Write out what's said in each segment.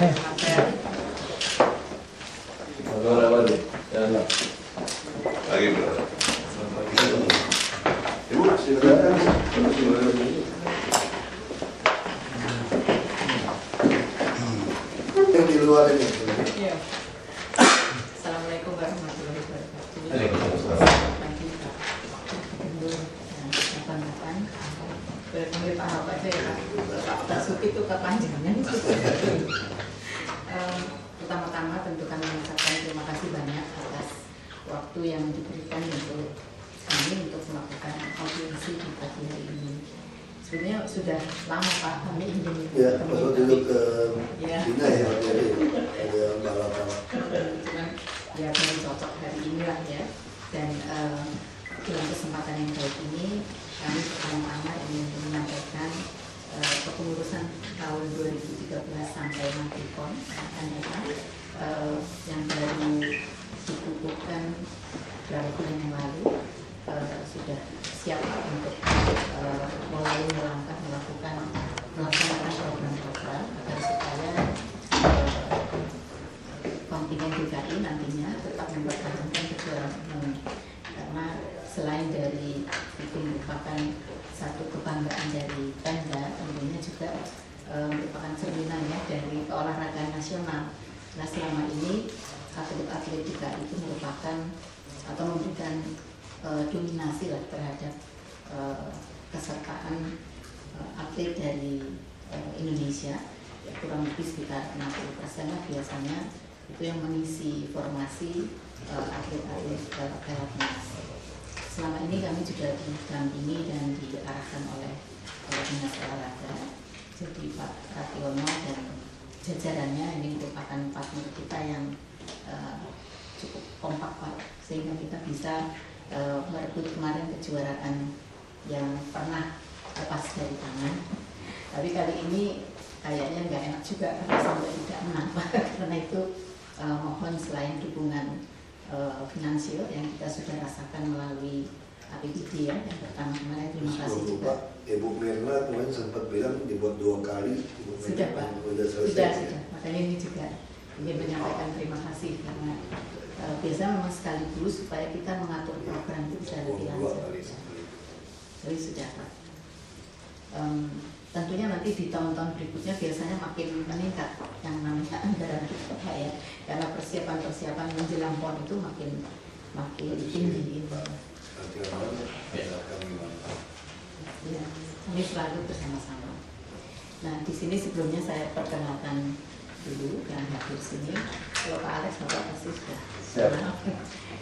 Lagi berapa? Ibu, yang di luar ini. Iya. Assalamualaikum warahmatullahi wabarakatuh. Waalaikumsalam. Pagi Pak Gubernur dan kawan-kawan. Berpanggil Pak Ahok aja ya Pak. Pak Suki itu kepanjangan. Pertama-tama tentu kami mengucapkan terima kasih banyak atas waktu yang diberikan untuk kami untuk melakukan audiensi di pagi hari ini. Sebenarnya sudah lama Pak kami ingin Ya, pas waktu itu ke Ya. Cina ya, jadi ada balapan. Cuman ya kami cocok hari inilah ya. Dan dalam kesempatan yang baik ini kami pertama-tama ingin menyampaikan kepengurusan tahun 2013 sampai nanti PON akan datang yang baru dikukuhkan beberapa bulan yang lalu sudah siap untuk mulai melakukan program-program agar supaya kontingen DKI nantinya tetap mempertahankan kejuaraan umum, karena selain dari itu merupakan satu kebanggaan dari Pemda, tentunya juga merupakan cerminan ya dari keolahragaan nasional. Nah selama ini atlet-atlet DKI itu merupakan atau memberikan dominasi lah terhadap kesertaan atlet dari Indonesia, ya, kurang lebih sekitar 60% lah biasanya itu yang mengisi formasi atlet-atlet pelatnas. Selama ini kami juga didampingi dan diarahkan oleh Dinas Olahraga, jadi Pak Rationo dan jajarannya ini merupakan partner kita yang cukup kompak Pak, sehingga kita bisa merebut kemarin kejuaraan yang pernah lepas dari tangan. Tapi kali ini kayaknya nggak enak juga karena sampai tidak menang Pak. Karena itu mohon selain dukungan finansial yang kita sudah rasakan melalui APBD ya, yang pertama kemarin terima kasih juga. Ibu Mirna kemarin sempat bilang dibuat 2 kali. Sudah Pak, sudah. Makanya ini juga ingin menyampaikan terima kasih karena biasanya memang sekaligus supaya kita mengatur program itu bisa lebih lancar. Jadi sudah Pak. Tentunya nanti di tahun-tahun berikutnya biasanya makin meningkat yang namanya anggaran kita Pak ya, karena persiapan-persiapan menjelang PON itu makin tinggi. Ya, kami selalu bersama-sama. Nah di sini sebelumnya saya perkenalkan dulu yang hadir sini. Kalau Pak Alex Bapak pasti sudah kenal.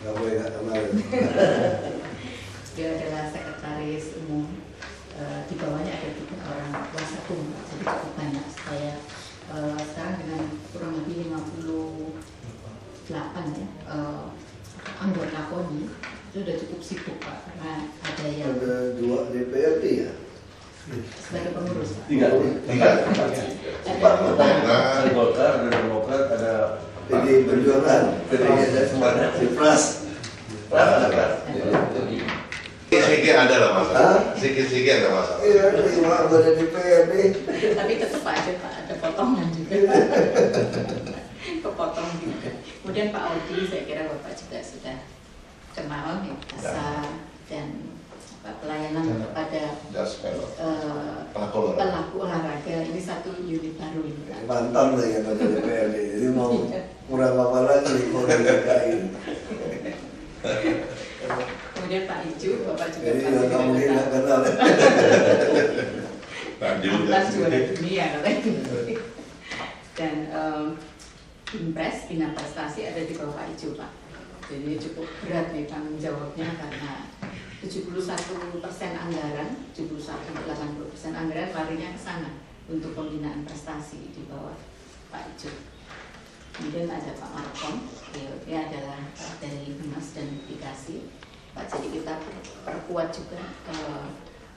Nggak boleh nggak kenal. Dia adalah sekretaris umum. Di bawahnya ada 3 orang kuasa hukum, jadi cukup banyak. Saya sekarang dengan kurang lebih 58 ya anggota KONI itu sudah cukup sibuk Pak, karena ada yang Ada 2 DPRD ya. sebagai pengurus Pak. Tiga. Ada Golkar, ada Demokrat, ada PD Perjuangan. ada semuanya. Pras. Sedikit ada lah masalah. Sedikit ada masalah. Iya, cuma anggota DPRD. Tapi tetap aja Pak ada potongan juga. Kepotong juga. Kemudian Pak Audi, saya kira Bapak juga sudah kenal ya, dan pelayanan kepada pelaku olahraga. Ini satu unit baru ini Pak. Mantan lah ya pada DPRD. Jadi mau kurang apa lagi mau DKI. Kemudian Pak Ijo, Bapak juga Jadi pasti nggak mungkin nggak kenal. kenal. Mantan juara dunia katanya. Dan Impres, Bina Prestasi ada di bawah Pak Ijo Pak. Jadi cukup berat nih tanggung jawabnya karena 71% anggaran, 71-80% anggaran larinya ke sana untuk pembinaan prestasi di bawah Pak Ijo. Kemudian ada Pak Markom, dia adalah dari Humas dan Mitigasi. Pak, jadi kita perkuat juga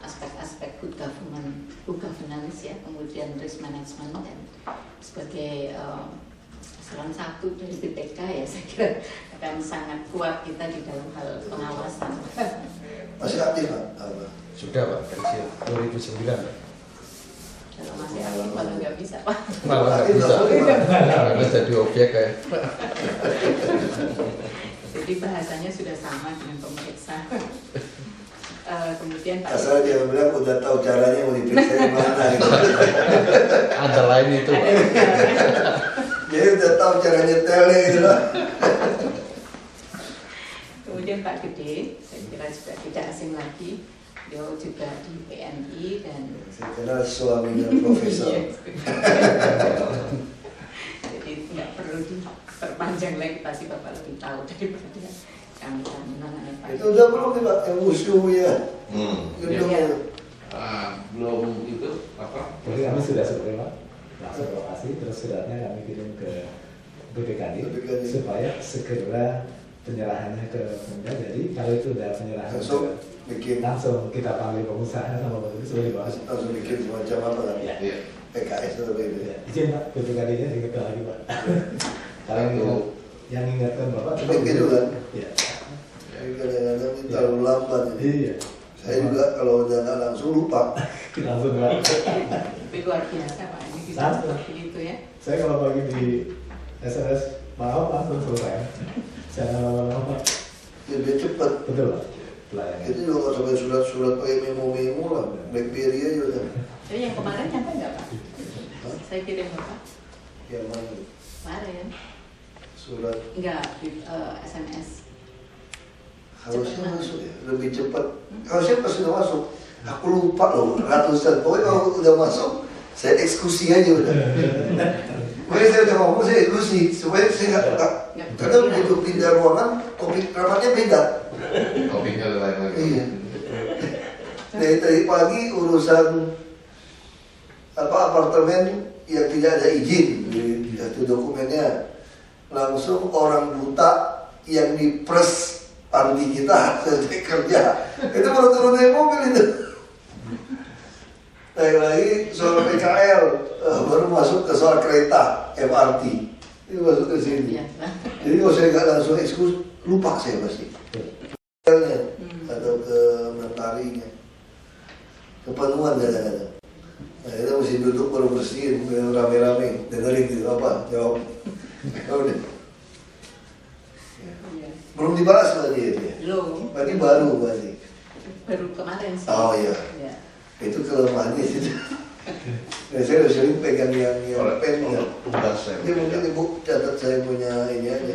aspek-aspek good governance ya, kemudian risk management, dan sebagai salah satu dari BPK ya, saya kira akan sangat kuat kita di dalam hal pengawasan. Masih aktif Pak? Sudah Pak, dari 2009. Kalau masih aktif malah nggak bisa Pak. Malah nggak bisa, karena jadi objek ya. Jadi bahasanya sudah sama dengan pemeriksa. Kemudian Pak. Asal dia bilang udah tahu caranya mau diperiksa yang mana gitu. Ada lain itu. Dia udah tahu cara nyetelnya gitu lah. Kemudian Pak Gede, saya kira juga tidak asing lagi. Beliau juga di PNI dan Saya kenal suaminya profesor. Iya. Jadi nggak perlu diperpanjang lagi, pasti Bapak lebih tahu daripada kami menangani Pak. Itu udah belum nih Pak, yang musuh ya. Gedung Iya. itu. Belum itu apa? Jadi kami sudah survei Pak, langsung ke lokasi, terus suratnya kami kirim ke BPKD supaya segera penyerahannya ke Pemda. Jadi kalau itu udah penyerahan langsung kita panggil pengusaha sama Bapak sudah dibawa. Langsung bikin semacam apa kan? Ya. PKS atau gitu ya. Izin Pak, BPKD-nya diingatkan lagi Pak. Kalau yang ingatkan Bapak Tapi gitu kan? Iya. Kadang-kadang ini terlalu lambat ini. Iya. Saya juga kalau udah nggak langsung lupa. Langsung Pak. Tapi luar biasa Pak, ini bisa Langsung. seperti itu ya. Saya kalau pagi di SMS maaf langsung selesai. Saya lama-lama. Biar cepat. Betul Pak. Pelayanan. Itu juga nggak sampai surat-surat pakai memo-memo lah. BlackBerry aja udah. Jadi yang kemarin nyampe nggak Pak? Saya kirim Bapak Yang mana? kemarin. Surat Enggak, di SMS. harusnya masuk ya, lebih cepat. Harusnya pas sudah masuk. Aku lupa loh, ratusan. Pokoknya kalau udah masuk, saya eksekusi aja udah. Pokoknya saya udah ngomong, saya eksekusi. Supaya saya nggak, karena begitu pindah ruangan, kopi rapatnya beda. Kopinya lain lagi. Iya. Dari tadi pagi urusan apa apartemen yang tidak ada izin, itu dokumennya langsung orang buta yang dipres panti kita selesai kerja itu baru turun dari mobil itu. Lagi soal PKL baru masuk ke soal kereta MRT itu masuk ke sini. Jadi kalau saya nggak langsung eksekusi lupa saya pasti. Atau ke mentarinya kepenuhan kadang-kadang. Nah kita mesti duduk baru bersihin rame-rame dengerin gitu apa jawab. Udah. Belum dibahas lagi itu ya? Belum. Berarti baru. Baru kemarin sih. Oh iya. Ya. Itu kelemahannya itu. Nah, saya udah sering pegang yang pen ya. Ini mungkin ibu catat saya punya ini aja.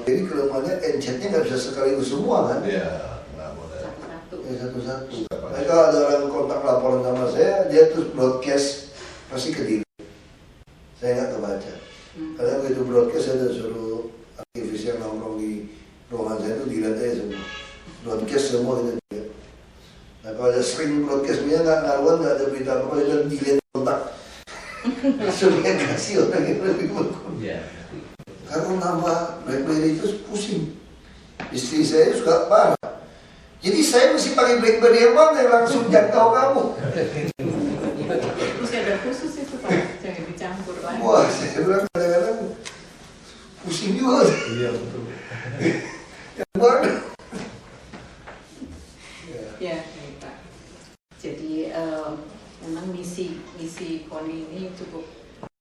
Jadi kelemahannya encetnya nggak bisa sekaligus semua kan? Iya, nggak boleh. Satu-satu. Ya satu-satu. Mereka ada orang kontak laporan sama saya, dia terus broadcast pasti ke diri. Saya nggak kebaca. Karena begitu broadcast saya udah suruh aktivis yang nongkrong di ruangan saya itu dilihat aja semua. Broadcast semua kita dilihat. Nah kalau ada sering broadcast punya nggak ngaruhan, nggak ada berita apa, dia dilihat kontak. Supaya kasih orang yang lebih bagus. Karena nambah BlackBerry itu pusing. Istri saya suka parah. Jadi saya mesti pakai BlackBerry yang mana yang langsung jangkau kamu. Terus ada khusus itu Pak, jangan dicampur lagi. Wah, saya bilang kadang-kadang pusing juga. Iya betul. Yang mana? Ya, baik Pak. Jadi memang misi KONI ini cukup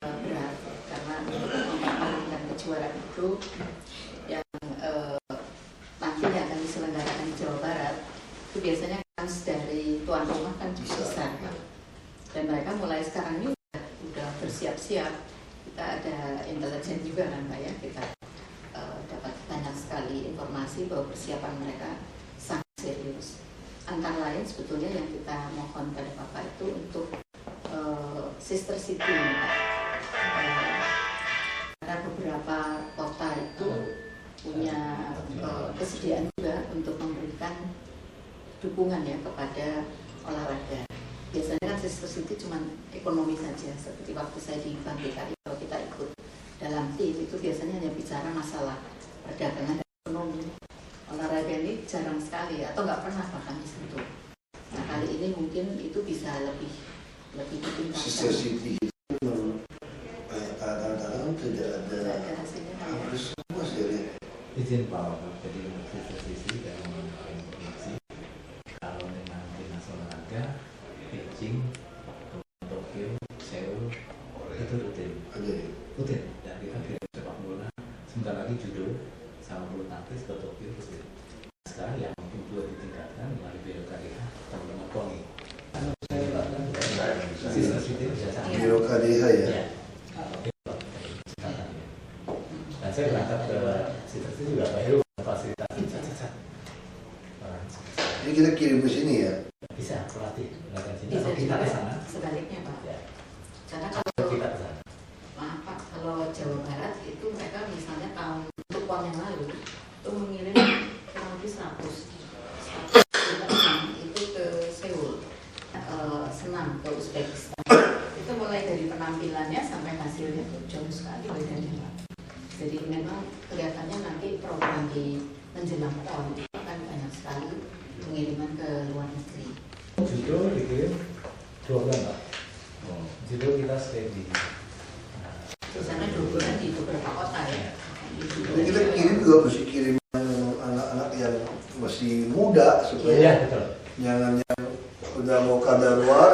berat karena mengamankan kejuaraan itu yang nantinya akan diselenggarakan di Jawa Barat itu biasanya kans dari tuan rumah kan besar Pak. Dan mereka mulai sekarang ini udah bersiap-siap. Kita ada intelijen juga kan Pak ya, kita dapat banyak sekali informasi bahwa persiapan mereka sangat serius. Antara lain sebetulnya yang kita mohon pada Bapak itu untuk sister city Pak. Karena beberapa kota itu punya kesediaan juga untuk memberikan dukungan ya kepada olahraga. Biasanya kan sister city cuma ekonomi saja, seperti waktu saya di Bank DKI kalau kita ikut dalam tim itu biasanya hanya bicara masalah perdagangan dan ekonomi. Olahraga ini jarang sekali atau nggak pernah bahkan disentuh. Nah kali ini mungkin itu bisa lebih ditingkatkan. Sister City itu kadang-kadang tidak ada hasilnya Pak ya. hampir semua saya lihat. Izin Pak Wagub, jadi untuk sisi dan informasi kalau dengan dinas olahraga, Beijing, Tokyo, kirim ke sini ya? Bisa pelatih datang sini Bisa atau kita juga ke sana. sebaliknya Pak. Ya. Karena Atau kalau kita ke sana. maaf Pak, kalau Jawa Barat itu mereka misalnya tahun untuk PON yang lalu itu mengirim kurang lebih 100 itu ke Seoul, senam ke Uzbekistan. Itu mulai dari penampilannya sampai hasilnya itu jauh sekali bedanya Pak. Jadi memang kelihatannya nanti program di menjelang PON itu akan banyak sekali pengiriman ke luar negeri. Judo dikirim 2 bulan Pak. Judo kita stay di Di sana 2 bulan di beberapa kota ya. Jadi kita kirim juga mesti kirim anak-anak yang masih muda supaya Iya, betul. jangan yang udah mau kadaluar.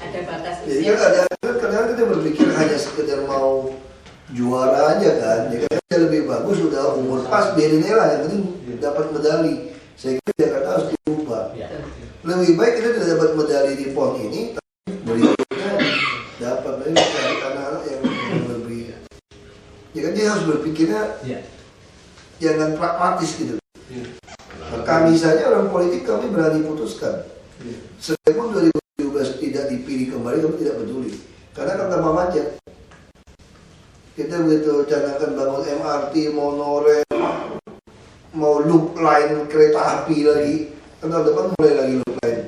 Ada batas Jadi usia. kan kadang-kadang kita berpikir hanya sekedar mau juara aja kan. Ya kan lebih bagus udah umur pas biarin lah, yang penting dapat medali. Saya kira Jakarta harus diubah. Ya. Lebih baik kita tidak dapat medali di PON ini, tapi berikutnya dapat dari anak-anak yang lebih. Ya kan dia harus berpikirnya Iya. jangan pragmatis gitu. Kami saja orang politik kami berani putuskan. Sekalipun 2017 tidak dipilih kembali kami tidak peduli. Karena kata Mama aja, kita begitu canangkan bangun MRT, monorail, mau loop line kereta api lagi. Kan tahun depan mulai lagi loop line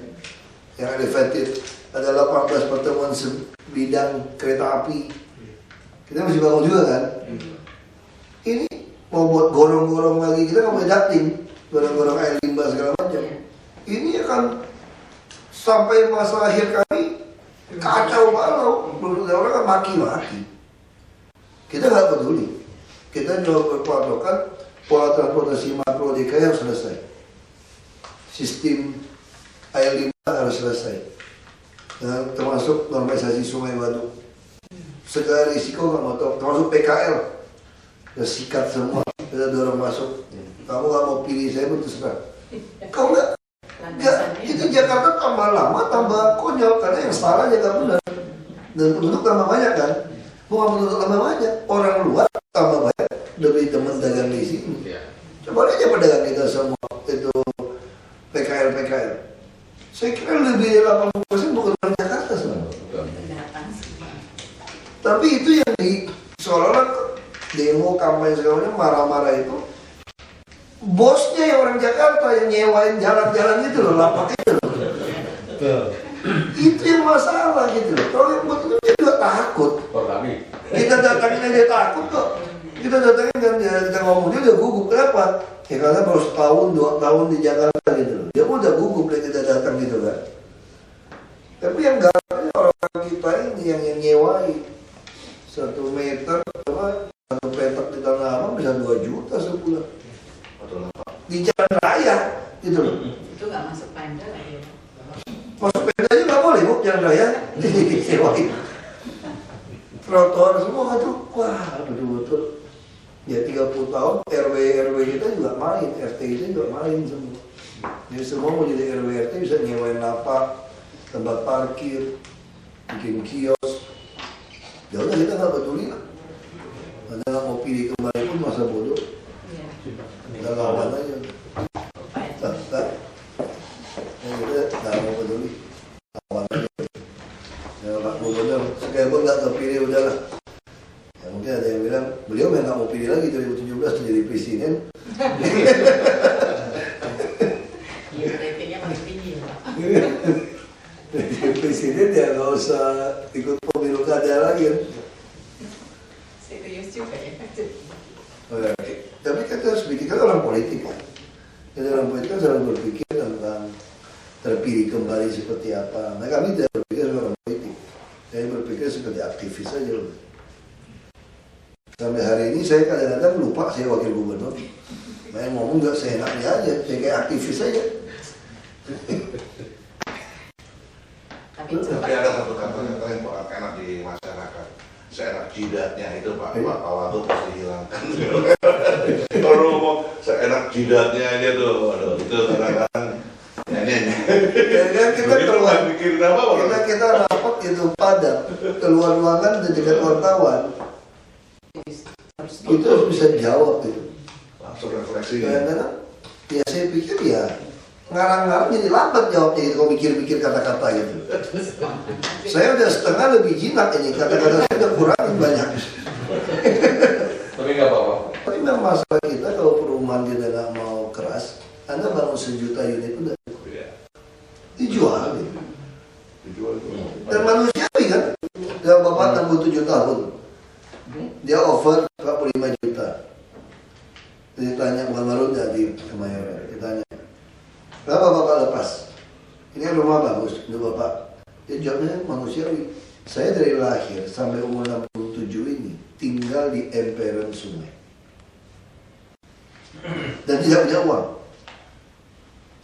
yang elevated. Ada 18 pertemuan bidang kereta api. Kita masih bangun juga kan. Ini mau buat gorong-gorong lagi, kita nggak boleh dating gorong-gorong air limbah segala macam. Ini akan sampai masa akhir kami kacau balau, menurut orang kan maki-maki. Kita nggak peduli. Kita juga berpatokan pola transportasi makro DKI harus selesai. Sistem air limbah harus selesai. Termasuk normalisasi sungai waduk. Segala risiko nggak mau tahu, termasuk PKL. Udah sikat semua, kita dorong masuk. Kamu nggak mau pilih saya pun terserah. Kau nggak, itu Jakarta tambah lama, tambah konyol karena yang salah Jakarta benar. Dan penduduk tambah banyak kan? Bukan penduduk tambah banyak, orang luar tambah banyak, lebih teman dagang di sini. Coba aja pedagang kita semua itu PKL. Saya kira lebih dari 80% bukan orang Jakarta semua. Tapi itu yang di seolah-olah demo kampanye segala macam marah-marah itu bosnya yang orang Jakarta yang nyewain jalan-jalan gitu loh, lapak itu loh. Itu yang masalah gitu loh. Kalau yang buat itu dia juga takut. Kita datangin dia takut kok. Kita datangin dan kita ngomong dia udah gugup. Kenapa? Ya karena baru setahun 2 tahun di Jakarta gitu loh. Dia pun udah gugup dari kita datang gitu kan. Tapi yang galaknya orang kita ini yang nyewain 1 meter apa 1 petak di Tanah Abang bisa 2 juta sebulan di jalan raya gitu loh. Itu nggak masuk Pemda lagi ya? Masuk Pemda aja nggak boleh bu, jalan raya disewain. Trotoar semua tuh, wah betul-betul. Ya 30 tahun RW kita juga main, RT kita juga main semua. Jadi semua mau jadi RW RT bisa nyewain lapak, tempat parkir, bikin kios. Ya udah kita nggak peduli lah. Anda nggak mau pilih kembali pun masa bodoh. Iya. Kita lawan aja. Tak. Kita nggak mau peduli. Lawan aja. Ya Pak Gubernur, sekalipun nggak kepilih udahlah. Ya mungkin ada yang bilang beliau memang nggak mau pilih lagi 2017 jadi presiden. Iya, ratingnya paling tinggi ya Pak. Presiden ya nggak usah ikut pemilu kada lagi kan. Serius juga ya. Tapi kita harus pikirkan orang politik kan. Kita orang politik kan selalu berpikir tentang terpilih kembali seperti apa. Nah kami tidak berpikir sebagai orang politik. Saya berpikir seperti aktivis saja loh. Sampai hari ini saya kadang-kadang lupa saya wakil gubernur. Saya ngomong nggak seenaknya aja, saya kayak aktivis saja. Tapi ada satu kata-kata yang kurang enak di masyarakat. Seenak jidatnya itu Pak Watu pasti hilangkan. Kalau ngomong seenak jidatnya aja tuh, aduh itu kadang-kadang nyanyi. Ya kita keluar, bikin apa? kita rapat itu padat, keluar ruangan dan dekat wartawan. Itu harus bisa jawab itu. Langsung refleksi. Kadang-kadang ya saya pikir ya ngarang-ngarang jadi lambat jawabnya gitu, kalau mikir-mikir kata-kata gitu. Saya udah setengah lebih jinak ini, kata-kata saya udah kurangin banyak. Tapi nggak apa-apa. Tapi memang masalah kita kalau perumahan kita nggak mau keras, Anda bangun 1 juta unit udah dijual gitu. Dan manusiawi kan, yang bapak 67 tahun, dia offer 45 juta. Ditanya bukan Marunda di Kemayoran, ditanya, kenapa bapak lepas? Ini rumah bagus untuk bapak. Dia jawabnya manusiawi. Saya dari lahir sampai umur 67 ini tinggal di emperan sungai dan tidak punya uang.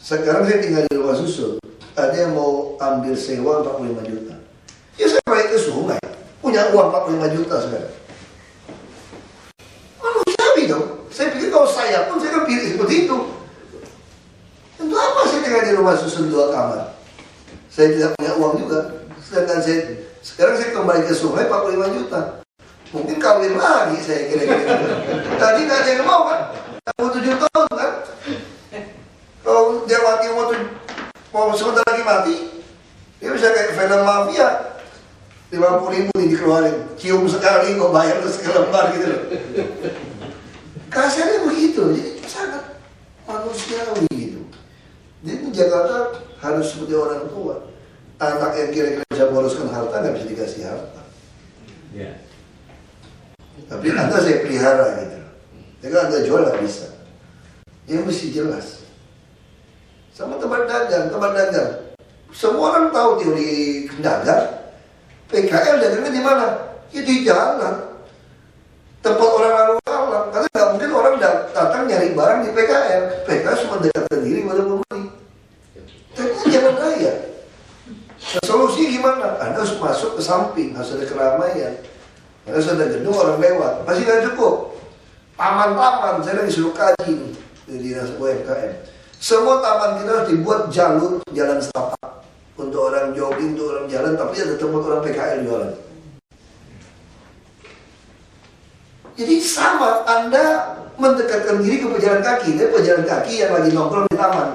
Sekarang saya tinggal di rumah susun. Ada yang mau ambil sewa 45 juta. Ya saya balik ke sungai, punya uang 45 juta sekarang. Manusiawi dong. Saya pikir kalau saya pun saya kan pilih seperti itu. Untuk apa saya tinggal di rumah susun 2 kamar? Saya tidak punya uang juga. Sedangkan sekarang saya kembali ke sungai 45 juta. Mungkin kawin lagi saya kira-kira. Tadi nggak ada yang mau kan? 7 tahun kan? Kalau dia mati mau sebentar lagi mati, dia bisa kayak film mafia. 50.000 nih dikeluarin, cium sekali kok bayar sekelembar gitu loh. Kasarnya begitu, jadi sangat manusiawi gitu. Jadi Jakarta harus seperti orang tua. Anak yang kira-kira bisa boroskan harta nggak bisa dikasih harta. Ya. Tapi Anda saya pelihara gitu. Jadi Anda jual nggak bisa. Yang mesti jelas. Sama tempat dagang. Semua orang tahu teori dagang. PKL dagangnya di mana? Ya di jalan. Tempat orang lalu lalang. Karena nggak mungkin orang datang nyari barang di PKL. PKL cuma dekatkan diri pada pembeli. Tapi itu jalan raya. Nah, solusi gimana? Anda harus masuk ke samping, harus ada keramaian, harus ada gedung orang lewat. Pasti nggak cukup. Taman-taman, saya lagi suruh kaji nih di dinas UMKM. Semua taman kita harus dibuat jalur jalan setapak untuk orang jogging, untuk orang jalan, tapi ada tempat orang PKL jualan. Jadi sama, Anda mendekatkan diri ke pejalan kaki, pejalan kaki yang lagi nongkrong di taman.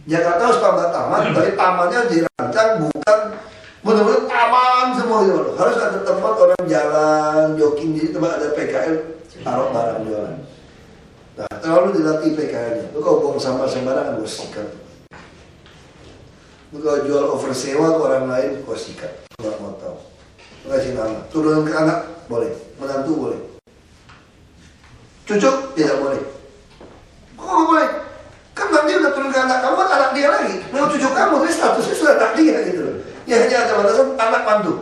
Jakarta harus tambah taman, tapi tamannya dirancang bukan benar-benar taman semua gitu. Harus ada tempat orang jalan, jogging, jadi tempat ada PKL, taruh barang jualan. Nah, terlalu dilatih PKL-nya. Lu kalau buang sampah sembarangan, gue sikat. Lu kalau jual oversewa ke orang lain, gue sikat. Nggak mau tahu. Lu kasih nama. Turun ke anak, boleh. Menantu boleh. Cucu, tidak boleh. Kok nggak boleh? Kan nanti udah turun ke anak kamu, kan anak dia lagi. Mau cucu kamu, tapi statusnya sudah anak dia gitu loh. Ya hanya ada batasan anak mantu.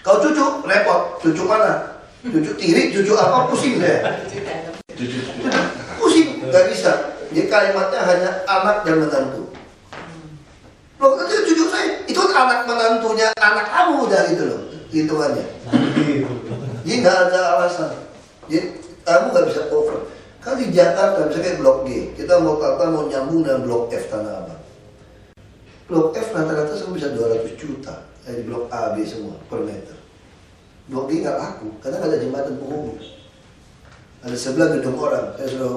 Kalau cucu, repot. Cucu mana? Cucu tiri, cucu apa, pusing saya. Pusing, nggak bisa. Jadi kalimatnya hanya anak dan menantu. Loh, itu cucu saya. Itu anak menantunya anak kamu udah gitu loh. Hitungannya. Jadi nggak ada alasan. Jadi kamu nggak bisa over. Kan di Jakarta, misalnya kayak Blok G, kita mau tata mau nyambung dengan Blok F Tanah Abang. Blok F rata-rata sampai bisa 200 juta, dari Blok A, B semua per meter. Blok G nggak laku, karena nggak ada jembatan penghubung. Ada sebelah gedung orang, saya sudah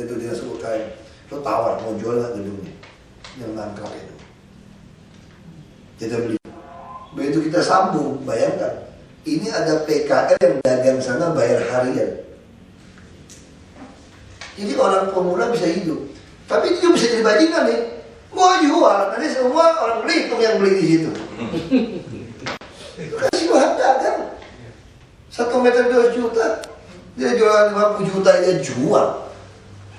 itu dinas UKM, lo tawar mau jual nggak gedungnya, yang nangkrak itu. Kita beli. Begitu kita sambung, bayangkan, ini ada PKL yang dagang sana bayar harian. Jadi orang pemula bisa hidup. Tapi itu bisa jadi bajingan nih. Mau jual, nanti semua orang Belitung yang beli di situ. Kasih bahan dagang. 1 meter 2 juta. Dia jualan 50 juta, dia jual.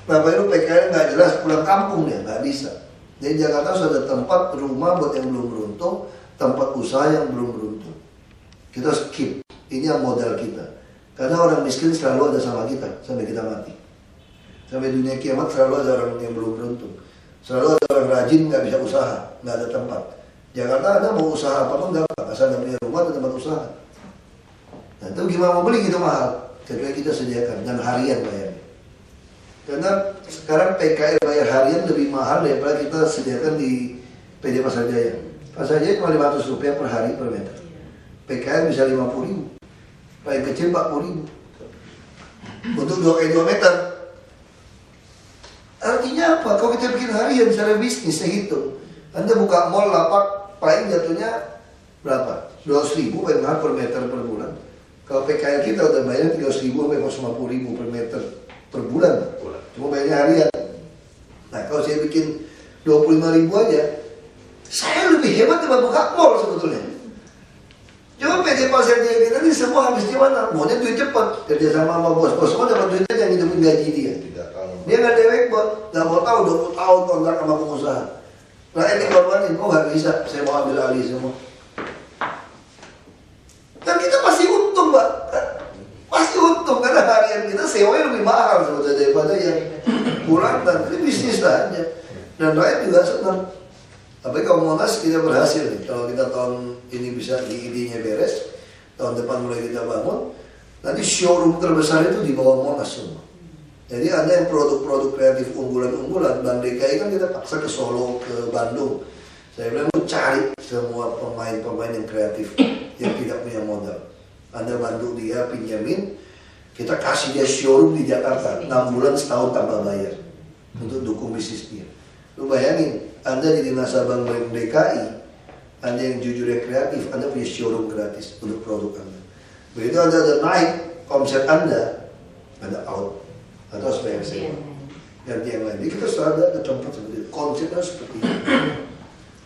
Nah, baru PKL nggak jelas, pulang kampung dia, nggak bisa. Jadi Jakarta sudah ada tempat rumah buat yang belum beruntung, tempat usaha yang belum beruntung. Kita skip. Ini yang modal kita. Karena orang miskin selalu ada sama kita, sampai kita mati. Sampai dunia kiamat selalu ada orang yang belum beruntung. Selalu ada orang rajin nggak bisa usaha, nggak ada tempat. Jakarta ada mau usaha apapun gampang, asal nggak punya rumah dan tempat usaha. Nah itu gimana mau beli gitu mahal? Kecuali kita sediakan dan harian bayarnya. Karena sekarang PKL bayar harian lebih mahal daripada kita sediakan di PD Pasar Jaya. Pasar Jaya cuma Rp500 per hari per meter. PKL bisa 50.000, paling kecil 40.000 untuk 2 x 2 meter. Artinya apa? Kalau kita bikin harian secara bisnis, saya hitung. Anda buka mall lapak, paling jatuhnya berapa? 200.000 paling mahal per meter per bulan. Kalau PKL kita udah bayar 300.000 sampai 150.000 per meter per bulan. Cuma bayarnya harian. Nah kalau saya bikin 25.000 aja, saya lebih hebat daripada buka mall sebetulnya. Cuma PT Pasar Jaya kita ini semua habis di mana? Maunya duit cepat, kerja sama bos-bos semua dapat duitnya yang hidupin gaji dia. Dia nggak dewek bos, nggak mau tahu 20 tahun kontrak sama pengusaha. Nah ini korbanin, oh nggak bisa, saya mau ambil alih semua. Dan kita pasti untung Pak, pasti untung karena harian kita sewanya lebih mahal sebetulnya daripada yang pulang dan ini bisnis aja. Dan rakyat juga senang. Tapi kalau Monas kita berhasil nih, kalau kita tahun ini bisa idenya beres, tahun depan mulai kita bangun, nanti showroom terbesar itu di bawah Monas semua. Jadi ada yang produk-produk kreatif unggulan-unggulan, Bank DKI kan kita paksa ke Solo, ke Bandung. Saya bilang lu cari semua pemain-pemain yang kreatif, yang tidak punya modal. Anda bantu dia, pinjamin, kita kasih dia showroom di Jakarta, 6 bulan setahun tanpa bayar, untuk dukung bisnis dia. Lu bayangin, Anda jadi nasabah Bank DKI, Anda yang jujur yang kreatif, Anda punya showroom gratis untuk produk Anda. Begitu Anda ada naik omset Anda out, atau harus bayar sewa, ganti yang lain. Jadi kita selalu ada tempat seperti itu, konsepnya seperti itu.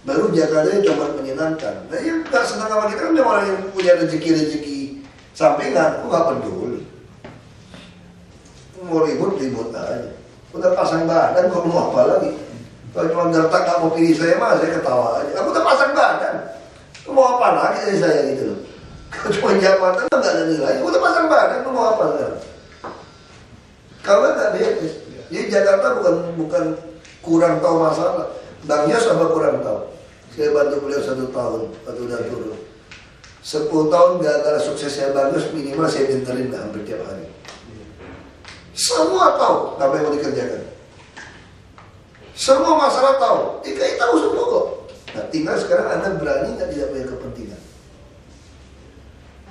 Baru Jakarta yang coba menyenangkan. Nah yang gak senang sama kita kan orang yang punya rezeki sampingan, aku gak peduli. Mau ribut aja. Udah pasang badan, kok mau apa lagi? Kalau cuma gertak gak mau pilih saya mah, saya ketawa aja. Aku udah pasang badan, mau apa lagi dari saya gitu loh. Kalau cuma jabatan gak ada nilai, aku udah pasang badan, mau apa sekarang? Kalau gak beres. Jadi Jakarta bukan kurang tahu masalah. Bang Yos apa kurang tahu? Saya bantu beliau 1 tahun, waktu udah turun. 10 tahun gara-gara suksesnya Bang Yos, minimal saya dengerin hampir tiap hari. Semua tahu apa yang mau dikerjakan. Semua masalah tahu, DKI tahu semua kok. Nah tinggal sekarang Anda berani nggak tidak punya kepentingan.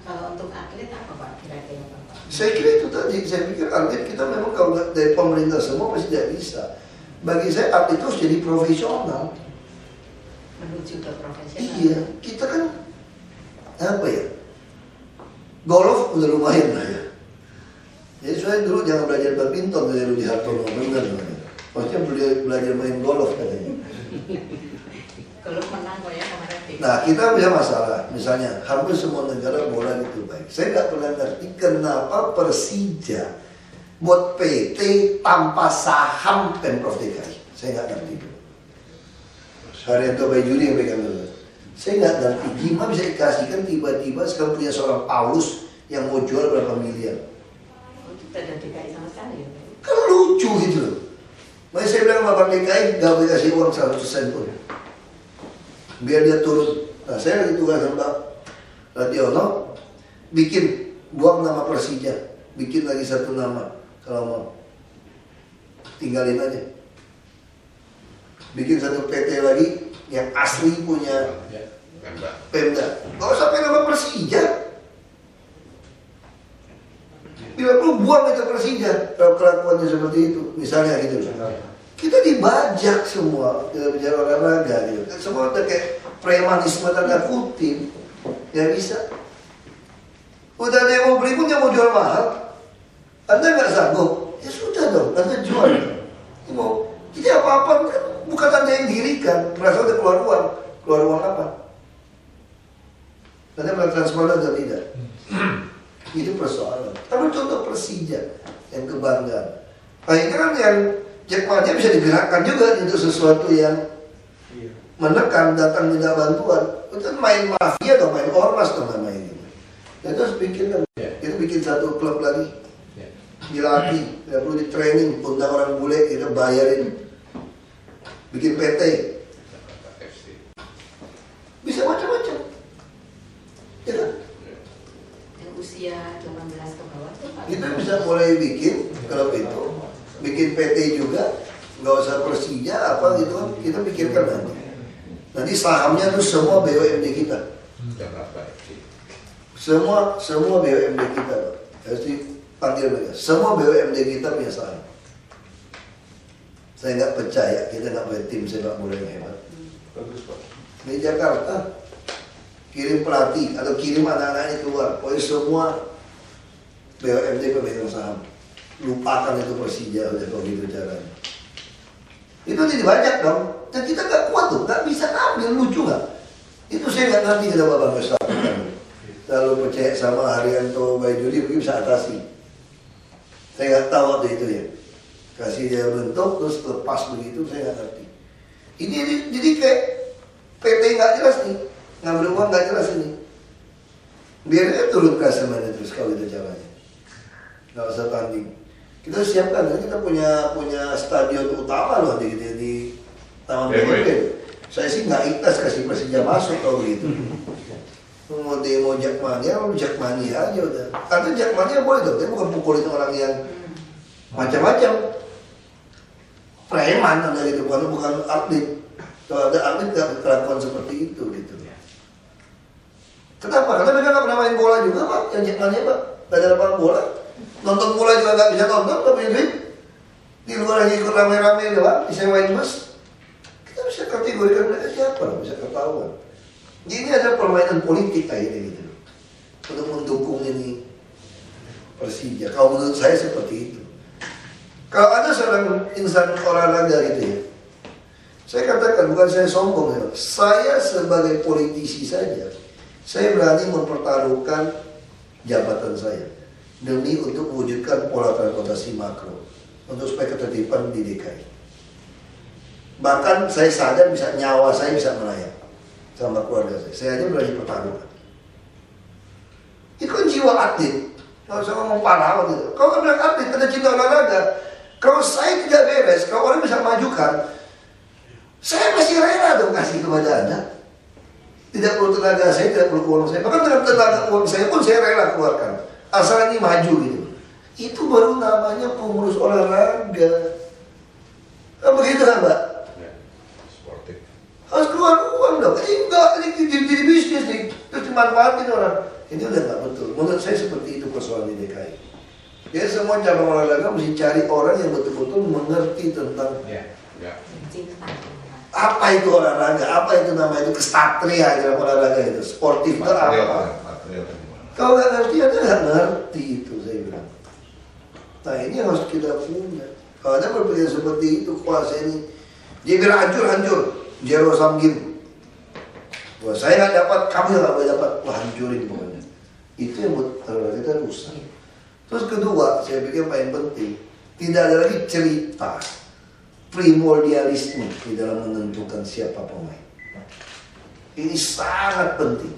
Kalau untuk atlet apa Pak kira-kira Pak? Saya kira itu tadi, saya pikir atlet kita memang kalau dari pemerintah semua pasti tidak bisa. Bagi saya atlet itu harus jadi profesional. Menuju ke profesional. Iya, kita kan apa ya? Golf udah lumayan lah ya. Jadi saya dulu jangan belajar badminton dari Rudi Hartono, benar namanya. Maksudnya belajar main golf katanya. Golf menang kok ya kemarin. Nah kita punya masalah, misalnya hampir semua negara bola itu baik. Saya nggak pernah ngerti kenapa Persija buat PT tanpa saham Pemprov DKI. Saya nggak ngerti itu. Haryanto Bajuri yang pegang dulu. Saya nggak ngerti gimana bisa dikasihkan tiba-tiba sekarang punya seorang Paulus yang mau jual berapa miliar. Tidak ada DKI sama sekali ya. Kan lucu gitu loh. Makanya saya bilang sama Bank DKI nggak boleh kasih uang 100 sen pun. Biar dia turun. Nah saya lagi tugas sama Pak Radiono, bikin buang nama Persija, bikin lagi 1 nama kalau mau, tinggalin aja. Bikin 1 PT lagi yang asli punya Pemda. Gak usah pakai nama Persija. Bila perlu buang itu Persija kalau kelakuannya seperti itu, misalnya gitu. Kita dibajak semua, kita bicara olahraga gitu. Semua udah kayak premanisme tanda kutip, ya bisa. Udah ada yang mau beli pun yang mau jual mahal, Anda nggak sanggup, ya sudah dong, Anda jual. Mau, jadi apa-apa kan bukan Anda yang dirikan, merasa udah keluar uang apa? Anda pernah transfer atau tidak? Itu persoalan. Tapi contoh Persija yang kebanggaan. Akhirnya kan yang Jack Mania bisa digerakkan juga untuk sesuatu yang menekan, datang minta bantuan. Itu main mafia atau main ormas atau main ini. Dan terus bikin kan, kita bikin 1 klub lagi, dilatih, tidak perlu di training, undang orang bule, kita bayarin, bikin PT, bisa macam-macam, ya kan? Yang usia 18 ke bawah tuh Pak. Kita bisa mulai bikin klub itu. Bikin PT juga, nggak usah Persija apa gitu kan, kita pikirkan nanti. Nanti sahamnya tuh semua BUMD kita. Semua BUMD kita, harus dipanggil mereka. Semua BUMD kita punya saham. Saya nggak percaya kita nggak punya tim sepak bola yang hebat. Bagus Pak. Di Jakarta kirim pelatih atau kirim anak-anaknya keluar, pokoknya semua BUMD pemegang saham, lupakan itu Persija udah kalau gitu caranya. Itu dibajak dong, dan kita nggak kuat tuh, nggak bisa ambil, lucu nggak? Itu saya nggak ngerti kenapa Bang Gus lakukan. Lalu percaya sama Haryanto Baijuri mungkin bisa atasi. Saya nggak tahu waktu itu ya. Kasih dia bentuk terus lepas begitu, saya nggak ngerti. Ini jadi kayak PT nggak jelas nih, ngambil uang nggak jelas ini. Biarnya turun klasemennya terus kalau itu caranya. Nggak usah tanding. Kita siapkan, kita punya stadion utama loh di Taman Benjamin. Saya sih nggak ikhlas kasih Persija masuk kalau begitu. Mau demo Jakmania aja udah. Atau Jakmania boleh dong, tapi bukan pukulin orang yang macam-macam. Preman ada gitu, bukan atlet. Kalau ada atlet nggak kelakuan seperti itu gitu. Kenapa? Karena mereka nggak pernah main bola juga Pak, yang Jakmania Pak. Nggak ada lapangan bola. Nonton bola juga nggak bisa nonton, nggak punya duit. Di luar lagi ikut rame-rame doang, disewain bus. Kita bisa kategorikan mereka siapa loh, bisa ketahuan. Ini ada permainan politik kayaknya gitu untuk mendukung ini Persija. Kalau menurut saya seperti itu. Kalau ada seorang insan olahraga gitu ya, saya katakan bukan saya sombong ya. Saya sebagai politisi saja, saya berani mempertaruhkan jabatan saya demi untuk mewujudkan pola transportasi makro untuk supaya ketertiban di DKI. Bahkan saya sadar bisa nyawa saya bisa melayang sama keluarga saya. Saya aja berani pertaruhkan. Itu kan jiwa atlet. Kalau saya ngomong parah gitu. Kalau nggak bilang atlet, ada cinta olahraga. Kalau saya tidak beres, kalau orang bisa majukan, saya masih rela dong kasih kepada Anda. Tidak perlu tenaga saya, tidak perlu uang saya. Bahkan dengan tenaga uang saya pun saya rela keluarkan. Asal ini maju gitu. Itu baru namanya pengurus olahraga. Nah, begitu kan Mbak? Sportif. Harus keluar uang dong. Ini enggak, ini jadi bisnis nih. Terus dimanfaatin orang. Ini udah nggak betul. Menurut saya seperti itu persoalan di DKI. Jadi semua cabang olahraga mesti cari orang yang betul-betul mengerti tentang apa itu olahraga, apa itu nama itu kesatria dalam olahraga itu, sportif itu apa. Kalau nggak ngerti, Anda nggak ngerti itu saya bilang. Nah ini yang harus kita punya. Kalau Anda berpikir seperti itu, kuasa ini dia bilang hancur, zero sum game. Wah saya nggak dapat, kamu nggak boleh dapat, wah hancurin pokoknya. Itu yang buat olahraga kita rusak. Terus kedua, saya pikir paling penting, tidak ada lagi cerita primordialisme di dalam menentukan siapa pemain. Ini sangat penting.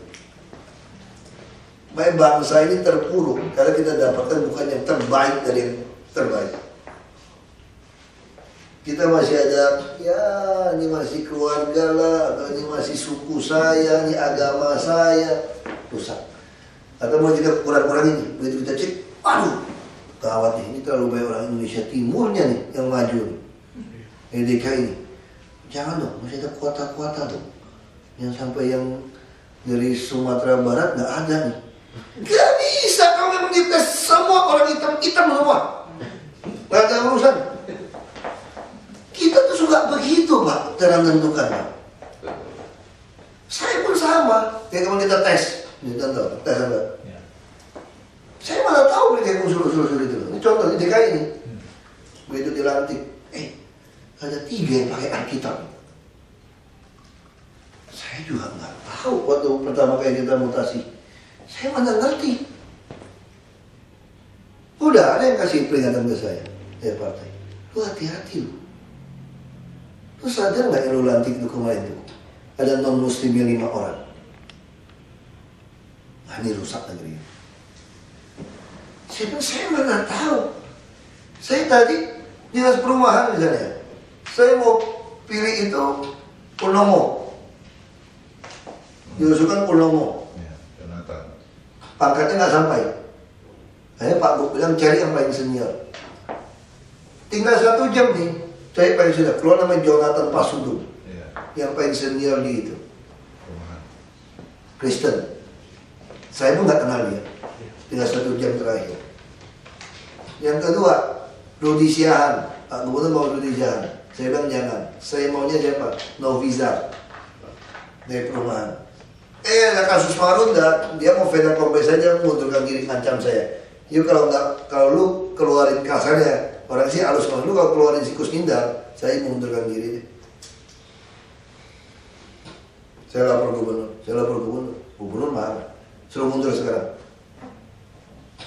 Baik bangsa ini terpuruk karena kita dapatkan bukan yang terbaik dari yang terbaik. Kita masih ada, ya ini masih keluarga lah, atau ini masih suku saya, ini agama saya, rusak. Atau mau juga kurang-kurang ini, begitu kita cek, aduh, gawat nih, ini terlalu banyak orang Indonesia Timurnya nih yang maju nih. LDK ini. Jangan dong, masih ada kuota-kuota dong. Yang sampai yang dari Sumatera Barat nggak ada nih. Gak bisa, kalau memang kita semua orang hitam semua. Nggak ada urusan. Kita tuh suka begitu Pak, cara menentukan Pak. Saya pun sama, kayak kalau kita tes. Ini contoh, tes apa? Saya malah tahu mereka usul-usul itu. Ini contoh di DKI ini. Begitu dilantik, ada 3 yang pakai Alkitab. Saya juga nggak tahu waktu pertama kali kita mutasi. Saya mana ngerti. Udah ada yang kasih peringatan ke saya dari partai. Lu hati-hati lu. Lu sadar nggak yang lu lantik itu kemarin itu? Ada non-muslimnya 5 orang. Nah, ini rusak negeri. Saya mana tahu. Saya tadi dinas perumahan misalnya. Saya mau pilih itu Purnomo. Diusulkan Purnomo. Ya, Jonathan. Pangkatnya nggak sampai. Akhirnya Pak Gub bilang cari yang paling senior. Tinggal 1 jam nih, saya paling senior. Keluar namanya Jonathan Pasudu. Ya. Yang paling senior di itu. Perumahan. Kristen. Saya pun nggak kenal dia. Tinggal 1 jam terakhir. Yang kedua, Rudi Siahan. Pak Gubernur mau Rudi Siahan. Saya bilang jangan. Saya maunya siapa? No visa dari perumahan. Ada kasus Marunda, dia mau vena kompres saja, mengundurkan diri, ngancam saya. Yuk kalau lu keluarin kasarnya, orang sih halus banget. Lu kalau keluarin si Kusnindar, saya mengundurkan diri deh. Saya lapor gubernur, gubernur marah, suruh mundur sekarang.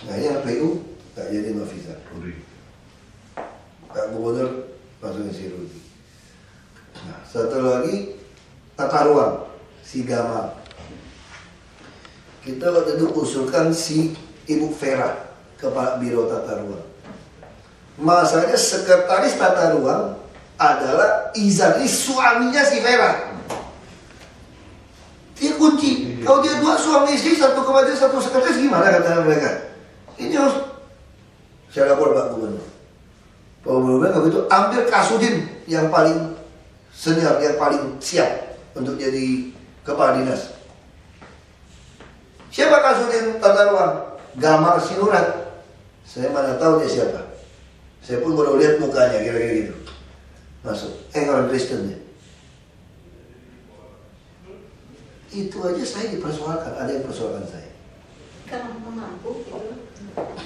Nah ini PU nggak jadi no visa. Pak gubernur langsung si Rudi. Nah satu lagi tata ruang si Gamal. Kita waktu itu usulkan si Ibu Vera, Kepala Biro Tata Ruang. Masalahnya sekretaris tata ruang adalah Izan, ini suaminya si Vera. Dia kunci. Kalau dia dua suami istri, satu kemajuan, satu sekretaris, gimana kata mereka? Ini harus saya lapor Pak Gubernur. Pak Gubernur bilang begitu, ambil Kasudin yang paling senior, yang paling siap untuk jadi kepala dinas. Siapa Kasudin tata ruang? Gamal Sinurat. Saya mana tahu dia siapa. Saya pun baru lihat mukanya kira-kira gitu. Masuk. Orang Kristen dia. Itu aja saya dipersoalkan, ada yang persoalkan saya. Karena mampu gitu.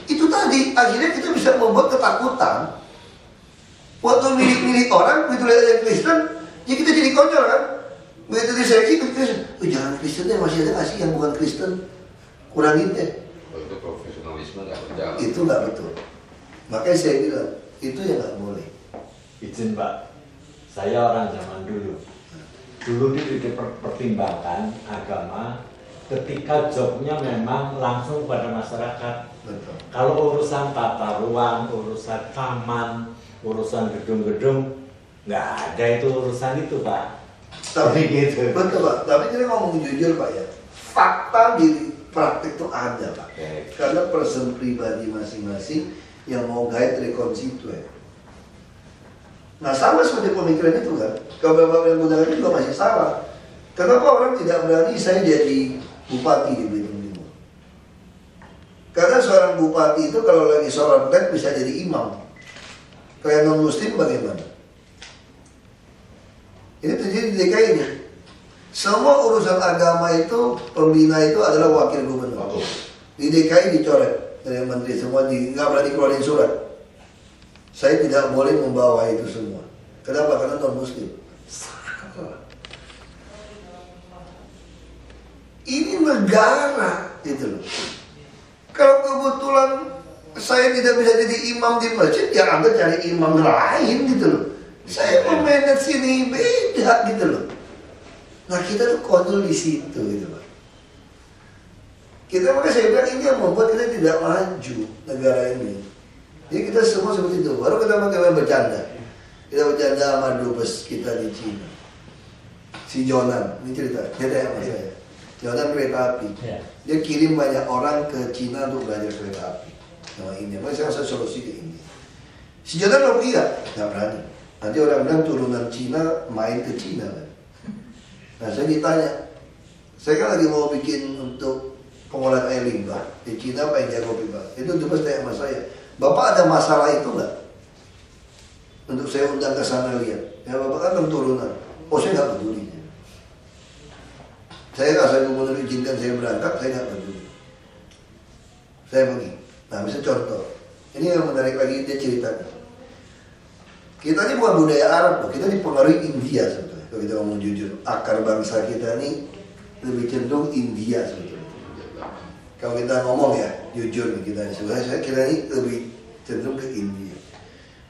Itu tadi, akhirnya kita bisa membuat ketakutan. Waktu milik-milik orang, begitu lihat yang Kristen, ya kita jadi konyol kan. Begitu diseleksi, Kristen. Jangan Kristen deh, masih ada kasih yang bukan Kristen. Kurangin deh. Itu profesionalisme nggak berjalan. Itu nggak betul. Makanya saya bilang, itu yang nggak boleh. Izin Pak, saya orang zaman dulu. Dulu dipertimbangkan agama ketika jobnya memang langsung pada masyarakat. Betul. Kalau urusan tata ruang, urusan taman, urusan gedung-gedung, nggak ada itu urusan itu Pak. Tapi gitu. betul Pak, tapi kita ngomong jujur Pak ya. Fakta di praktik itu ada Pak. Karena person pribadi masing-masing yang mau guide dari konstituen. Nah sama seperti pemikiran itu kan. Kalau Bapak yang gunakan juga masih salah. Kenapa orang tidak berani saya jadi bupati di Belitung Timur? Karena seorang bupati itu kalau lagi sholat id bisa jadi imam. Kayak non muslim bagaimana? Ini terjadi di DKI ini. Semua urusan agama itu, pembina itu adalah wakil gubernur. Di DKI dicoret dari menteri semua, nggak berani keluarin surat. Saya tidak boleh membawa itu semua. Kenapa? Karena non muslim. Ini negara, gitu loh. Kalau kebetulan saya tidak bisa jadi imam di masjid, ya Anda cari imam lain, gitu loh. Saya memanage sini beda, gitu loh. Nah kita tuh konyol di situ, gitu Pak. Kita makanya saya bilang ini yang membuat kita tidak maju negara ini. Jadi kita semua seperti itu. Baru kita bercanda. Kita bercanda sama dubes kita di Cina. Si Jonan, ini cerita sama saya. Jonan kereta api. Dia kirim banyak orang ke Cina untuk belajar kereta api. Sama India. Makanya saya solusi ke India. Si Jonan mau pergi nggak berani. Nanti orang bilang turunan Cina main ke Cina kan. Nah saya ditanya, saya kan lagi mau bikin untuk pengolahan air limbah di Cina pengen jago pipa. Itu dubes tanya sama saya, Bapak ada masalah itu nggak? Untuk saya undang ke sana lihat. Ya Bapak kan turunan. Oh saya nggak peduli. Saya nggak saya gubernur izinkan saya berangkat, saya nggak peduli. Saya pergi. Nah bisa contoh. Ini yang menarik lagi dia cerita. Kita ini bukan budaya Arab loh, kita dipengaruhi India sebetulnya. Kalau kita ngomong jujur, akar bangsa kita ini lebih cenderung India sebetulnya. Kalau kita ngomong ya, jujur nih kita sebenarnya saya kira ini lebih cenderung ke India.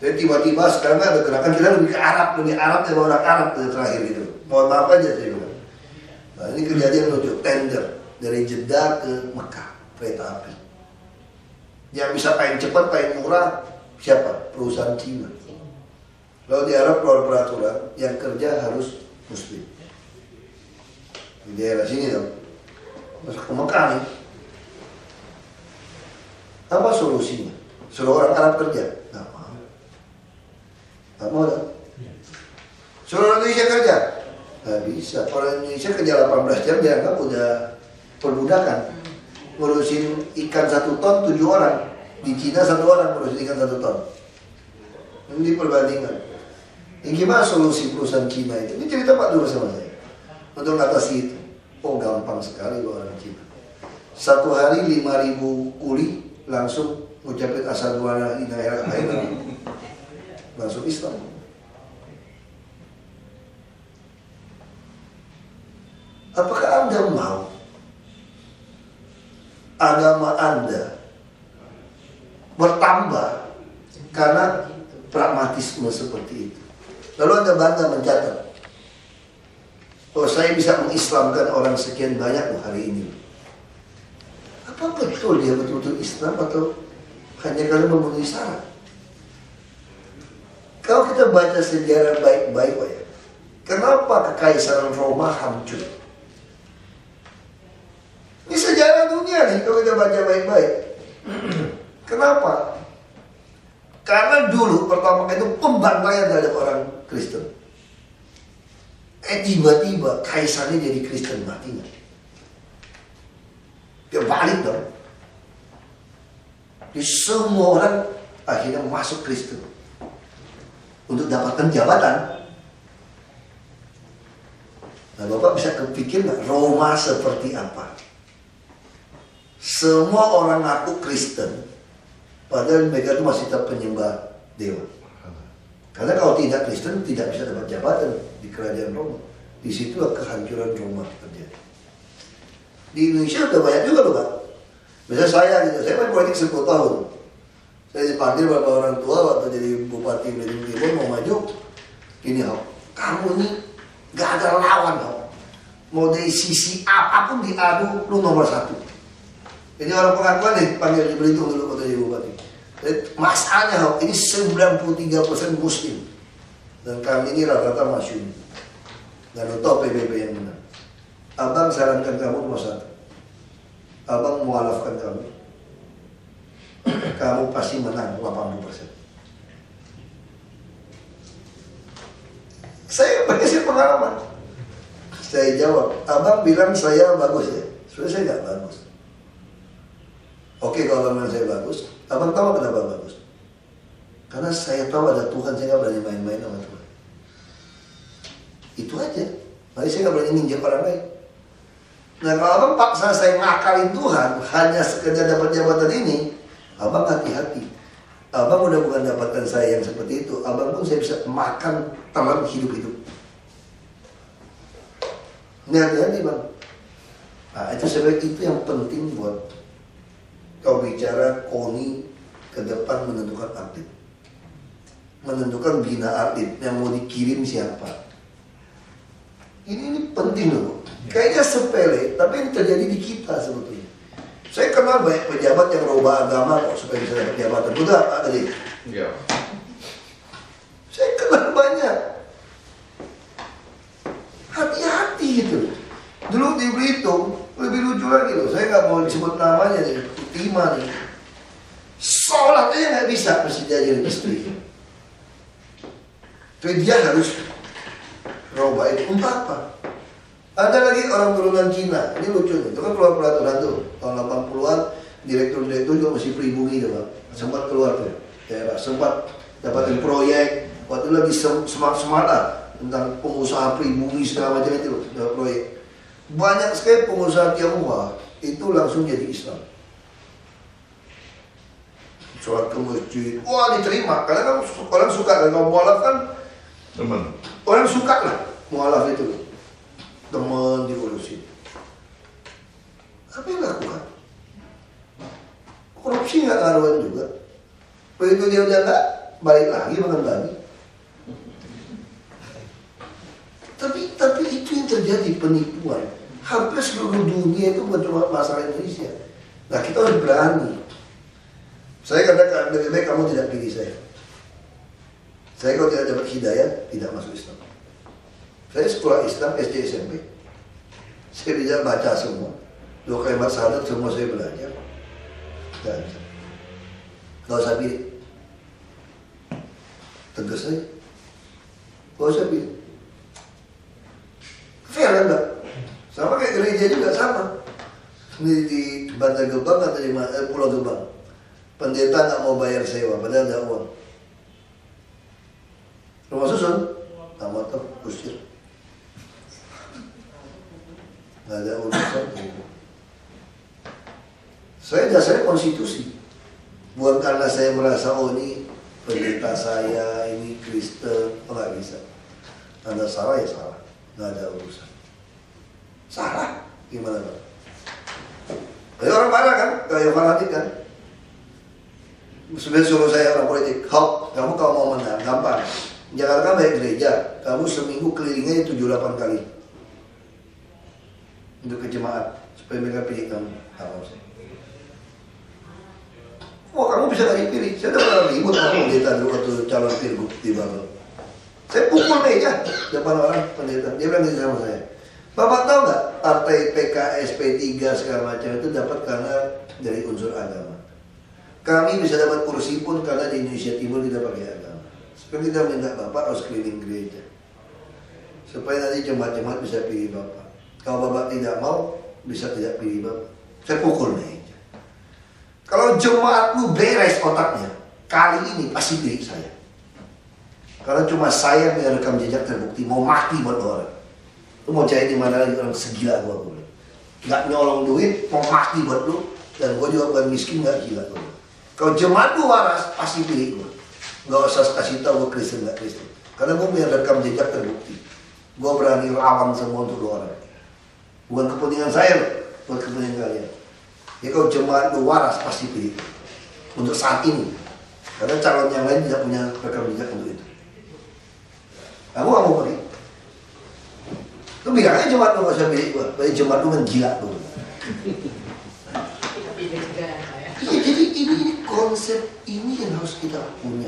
Tapi tiba-tiba sekarang ada gerakan kita lebih ke Arab dari orang Arab terakhir itu. Mohon maaf aja saya bilang. Nah ini kejadian lucu, tender dari Jeddah ke Mekah kereta api. Yang bisa paling cepat, paling murah siapa? Perusahaan Cina. Lalu di Arab keluar peraturan yang kerja harus Muslim. Di daerah sini dong, masuk ke Mekah nih. Apa solusinya? Suruh orang Arab kerja? Nggak mau. Nggak mau dong. Suruh orang Indonesia kerja? Nggak bisa. Orang Indonesia kerja 18 jam dianggap udah perbudakan. Ngurusin ikan 1 ton 7 orang. Di Cina 1 orang ngurusin ikan 1 ton. Ini perbandingan. Gimana solusi perusahaan Cina itu? Ini cerita Pak dulu sama saya. Untuk mengatasi itu. Oh gampang sekali loh orang Cina. Satu hari 5.000 kuli langsung ngucapin asyhadu an la ilaha illallah. Langsung Islam. Apakah Anda mau agama Anda bertambah karena pragmatisme seperti itu? Lalu Anda bangga mencatat, oh saya bisa mengislamkan orang sekian banyak loh hari ini. Apa betul dia betul-betul Islam atau hanya karena memenuhi syarat? Kalau kita baca sejarah baik-baik, Pak ya, kenapa kekaisaran Roma hancur? Ini sejarah dunia nih kalau kita baca baik-baik. Kenapa? Karena dulu pertama itu pembantaian terhadap orang Kristen. Tiba-tiba kaisarnya jadi Kristen, mati nggak? Dia balik dong. Jadi semua orang akhirnya masuk Kristen untuk dapatkan jabatan. Nah, Bapak bisa kepikir nggak Roma seperti apa? Semua orang ngaku Kristen, padahal mereka itu masih tetap penyembah dewa. Karena kalau tidak Kristen tidak bisa dapat jabatan di kerajaan Roma. Disitulah kehancuran Roma terjadi. Di Indonesia udah banyak juga loh Pak. Misalnya saya main politik 10 tahun. Saya dipanggil beberapa orang tua waktu jadi Bupati Belitung Timur mau maju. Gini Hok, kamu ini gak ada lawan Hok. Mau dari sisi apapun diadu, lu nomor 1. Ini orang pengakuan nih, panggil di Belitung dulu waktu jadi Bupati. Masalahnya Hok, ini 93% Muslim. Dan kami ini rata-rata Masyumi. Dan tahu PBB yang benar. Abang sarankan kamu nomor 1. Abang mualafkan kamu. Kamu pasti menang 80%. Saya pakai pengalaman. Saya jawab, abang bilang saya bagus ya. Sebenarnya saya nggak bagus. Oke kalau abang saya bagus, abang tahu kenapa bagus? Karena saya tahu ada Tuhan, saya nggak berani main-main sama Tuhan. Itu aja. Makanya saya nggak berani nginjek orang lain. Nah kalau abang paksa saya ngakalin Tuhan hanya sekedar dapat jabatan ini, abang hati-hati. Abang udah bukan dapatkan saya yang seperti itu. Abang pun saya bisa makan telan hidup-hidup. Ini hati-hati bang. Nah itu sebenarnya itu yang penting buat kau bicara KONI ke depan menentukan atlet. Menentukan bina atlet yang mau dikirim siapa. Ini penting loh. Kayaknya sepele, tapi ini terjadi di kita sebetulnya. Saya kenal banyak pejabat yang merubah agama kok supaya bisa dapat jabatan. Betul Pak tadi? Iya. Saya kenal banyak. Hati-hati gitu. Dulu di Belitung lebih lucu lagi loh. Saya nggak mau disebut namanya nih, Tima nih. Sholat aja nggak bisa mesti diajarin istri. Jadi dia harus robah itu untuk apa? Ada lagi orang turunan Cina, ini lucu nih, itu kan keluar peraturan tuh tahun 80-an, direktur-direktur juga masih pribumi tuh Pak. Sempat keluar tuh, ya Pak, sempat dapatin proyek, waktu itu lagi semangat lah tentang pengusaha pribumi segala macam itu, proyek. Banyak sekali pengusaha Tionghoa itu langsung jadi Islam. Sholat ke masjid, wah diterima, karena kan orang suka, dan kalau mualaf kan Teman. orang suka lah mualaf itu. Teman diurusin. Apa yang lakukan? Korupsi nggak ngaruhan juga. Begitu dia udah nggak balik lagi makan lagi. Tapi itu yang terjadi penipuan. Hampir seluruh dunia itu bukan cuma masalah Indonesia. Nah kita harus berani. Saya katakan lebih baik kamu tidak pilih saya. Saya kalau tidak dapat hidayah tidak masuk Islam. Saya sekolah Islam SD SMP. Saya bisa baca semua. 2 kalimat syahadat semua saya belajar. Gak bisa. Gak usah pilih. Tegas saja. Gak usah pilih. Fair kan Mbak? Sama kayak gereja juga sama. Ini di Bantar Gebang atau di Pulau Gebang. Pendeta gak mau bayar sewa, padahal ada uang. Rumah susun nggak ada urusan gitu. Saya dasarnya konstitusi, bukan karena saya merasa oh ini pendeta saya, ini Kristen, nggak bisa. Anda salah ya salah, nggak ada urusan. Salah, gimana Pak? Kayak orang marah kan, kayak fanatik kan. Sebenarnya suruh saya orang politik, hop, kamu kalau mau menang, gampang. Jakarta baik gereja, kamu seminggu kelilingnya 7-8 kali untuk ke jemaat supaya mereka pilih kamu. Apa sih? Wah kamu bisa gak dipilih, saya udah pernah ribut sama pendeta dulu waktu calon pilgub di Bangil. Saya pukul meja depan orang pendeta, dia bilang gitu sama saya. Bapak tahu nggak partai PKS, P3 segala macam itu dapat karena dari unsur agama. Kami bisa dapat kursi pun karena di Indonesia Timur tidak pakai agama. Supaya kita minta Bapak harus keliling gereja, supaya nanti jemaat-jemaat bisa pilih Bapak. Kalau Bapak tidak mau, bisa tidak pilih Bapak. Saya pukul meja. Kalau jemaat lu beres otaknya, kali ini pasti pilih saya. Karena cuma saya yang rekam jejak terbukti, mau mati buat orang. Lu mau cari di mana lagi orang segila gua. Nggak nyolong duit, mau mati buat lu. Dan gua juga bukan miskin, nggak gila gua. Kalau jemaat lu waras, pasti pilih gua. Nggak usah kasih tahu gua Kristen nggak Kristen. Karena gua punya rekam jejak terbukti. Gua berani lawan semua untuk lu orang. Bukan kepentingan saya loh, bukan kepentingan kalian. Ya kalau jemaat lu waras pasti pilih untuk saat ini, karena calon yang lain tidak punya rekam jejak untuk itu. Kamu gak mau pergi? Lu bilang aja jemaat lu gak usah pilih gua, tapi jemaat lu kan gila tuh. Jadi ini konsep ini yang harus kita punya.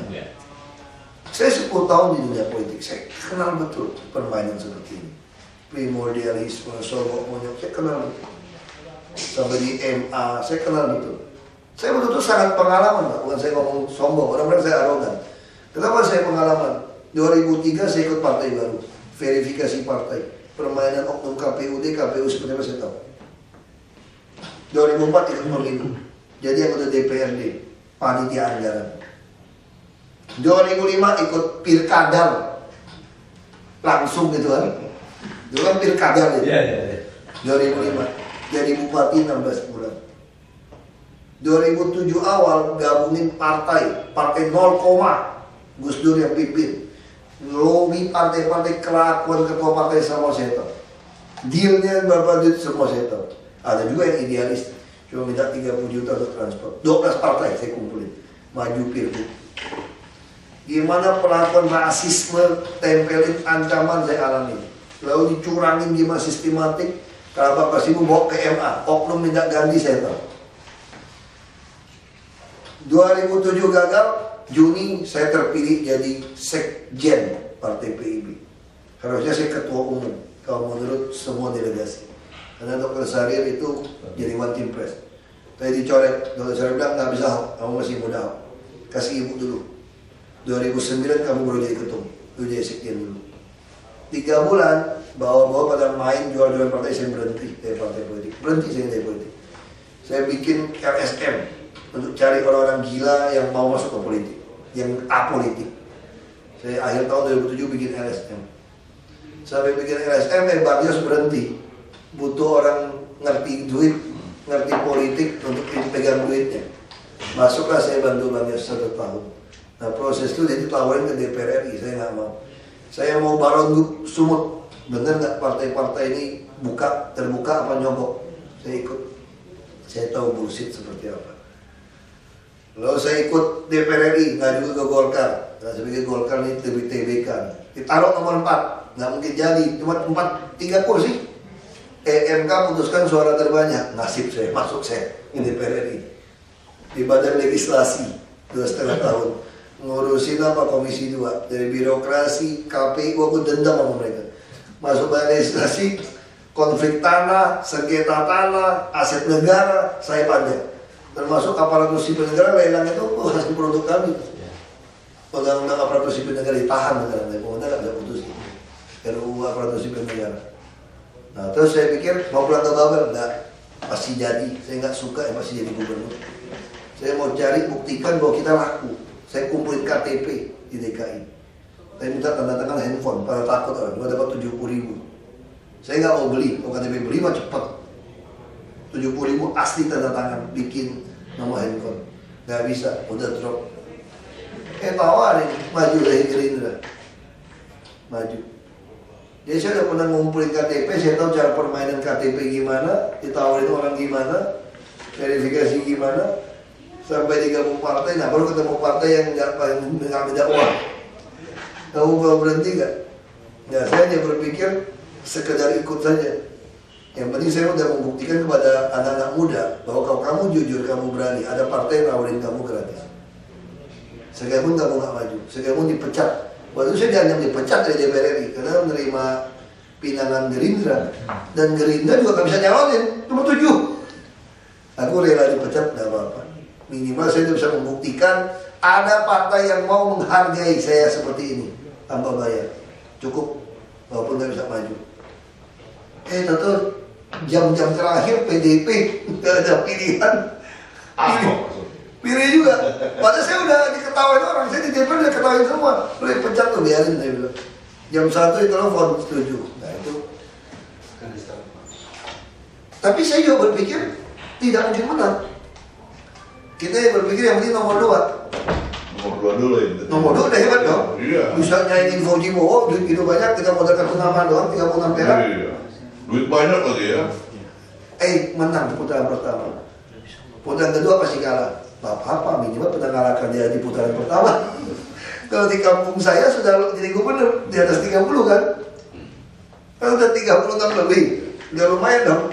Saya 10 tahun di dunia politik, saya kenal betul permainan seperti ini. Primordialisme, sogok monyok, saya kenal betul. Sampai di MA, saya kenal betul. Saya betul-betul sangat pengalaman, Pak. Bukan saya ngomong sombong, orang-orang saya arogan. Kenapa saya pengalaman? 2003 saya ikut partai baru, verifikasi partai, permainan oknum KPUD, KPU seperti apa saya tahu. 2004 ikut pemilu, jadi anggota DPRD, panitia anggaran. 2005 ikut pilkada, langsung gitu kan. Dulu kan pilkada gitu. 2005. Jadi bupati 16 bulan. 2007 awal gabungin partai 0, Gus Dur yang pimpin. Lobby partai-partai kelakuan ketua partai semua saya tahu. Dealnya berapa duit semua saya tahu. Ada juga yang idealis, cuma minta 30 juta untuk transport. 12 partai saya kumpulin, maju pilgub. Gimana perlakuan rasisme, tempelin ancaman saya alami. Lalu dicurangin gimana sistematik. Kalau Bapak Ibu bawa ke MA, oknum minta ganti saya tahu. 2007 gagal, Juni saya terpilih jadi sekjen partai PIB. Harusnya saya ketua umum, kalau menurut semua delegasi. Karena Dr. Syahrir itu jadi one team press. Saya dicoret, Dr. Syahrir bilang nggak bisa, kamu masih muda, kasih ibu dulu. 2009 kamu baru jadi ketum, lu jadi sekjen dulu. 3 bulan, bawa-bawa pada main jual-jual partai, saya berhenti dari partai politik. Berhenti saya dari politik. Saya bikin LSM untuk cari orang-orang gila yang mau masuk ke politik, yang apolitik. Saya akhir tahun 2007 bikin LSM. Sampai bikin LSM, Bardios berhenti. Butuh orang ngerti duit, ngerti politik untuk pegang duitnya. Masuklah saya bantu Bardios 1 tahun. Nah proses itu jadi tawarin ke DPR RI, saya nggak mau. Saya mau Baron Sumut, bener nggak partai-partai ini terbuka apa nyogok? Saya ikut. Saya tahu bullshit seperti apa. Lalu saya ikut DPR RI, nggak juga ke Golkar. Nah, saya pikir Golkar ini lebih TBK. Ditaruh nomor 4, nggak mungkin jadi. Cuma 3 kursi. EMK putuskan suara terbanyak. Nasib saya, masuk saya di DPR RI. Di badan legislasi 2,5 tahun. Ngurusin apa komisi 2 dari birokrasi KPU, aku dendam sama mereka. Masuk badan legislasi, konflik tanah, sengketa tanah, aset negara, saya panjang. Termasuk aparatur sipil negara lelang itu hasil produk kami. Undang-undang aparatur sipil negara ditahan negara, pemerintah nggak bisa putusin. RUU aparatur sipil negara. Nah terus saya pikir mau pulang ke Babel, enggak, pasti jadi. Saya nggak suka yang pasti jadi gubernur. Saya mau cari buktikan bahwa kita laku. Saya kumpulin KTP di DKI. Saya minta tanda tangan handphone, pada takut orang, cuma dapat 70.000. Saya nggak mau beli, mau KTP beli mah cepet. 70.000 asli tanda tangan, bikin nomor handphone. Nggak bisa, udah drop. Tawarin, maju dari Gerindra. Maju. Jadi saya udah pernah ngumpulin KTP, saya tahu cara permainan KTP gimana, ditawarin orang gimana, verifikasi gimana, sampai digabung partai. Nah baru ketemu partai yang nggak beda uang. Kamu mau berhenti nggak? Ya saya hanya berpikir sekedar ikut saja. Yang penting saya udah membuktikan kepada anak-anak muda bahwa kalau kamu jujur, kamu berani, ada partai yang nawarin kamu gratis. Sekalipun kamu nggak maju, sekalipun dipecat. Waktu itu saya dianggap dipecat dari DPR RI karena menerima pinangan Gerindra, dan Gerindra juga nggak bisa nyalonin, cuma 7. Aku rela dipecat, nggak apa-apa. Minimal saya bisa membuktikan ada partai yang mau menghargai saya seperti ini tanpa bayar, cukup, walaupun nggak bisa maju. Tentu jam-jam terakhir PDP nggak ada pilihan. Pilih juga. Padahal saya udah diketawain orang, saya di DPR udah ketawain semua. Lu pecat tuh, biarin, saya bilang. Jam 1 itu telepon, setuju. Nah itu. Tapi saya juga berpikir tidak mungkin menang. Kita yang berpikir yang penting nomor 2. Nomor 2 dulu ya. Nomor 2 udah hebat dong. Iya. Bisa nyaingin Fauji Bowo, duit itu banyak, kita modalkan pengaman doang, 36 perak. Iya. Duit banyak lagi ya. Menang putaran pertama. Putaran kedua pasti kalah. Gak apa-apa, minimal pernah ngalahkan dia di putaran pertama. Kalau di kampung saya sudah jadi gubernur, di atas 30 kan. Kalau udah 36 lebih, udah lumayan dong.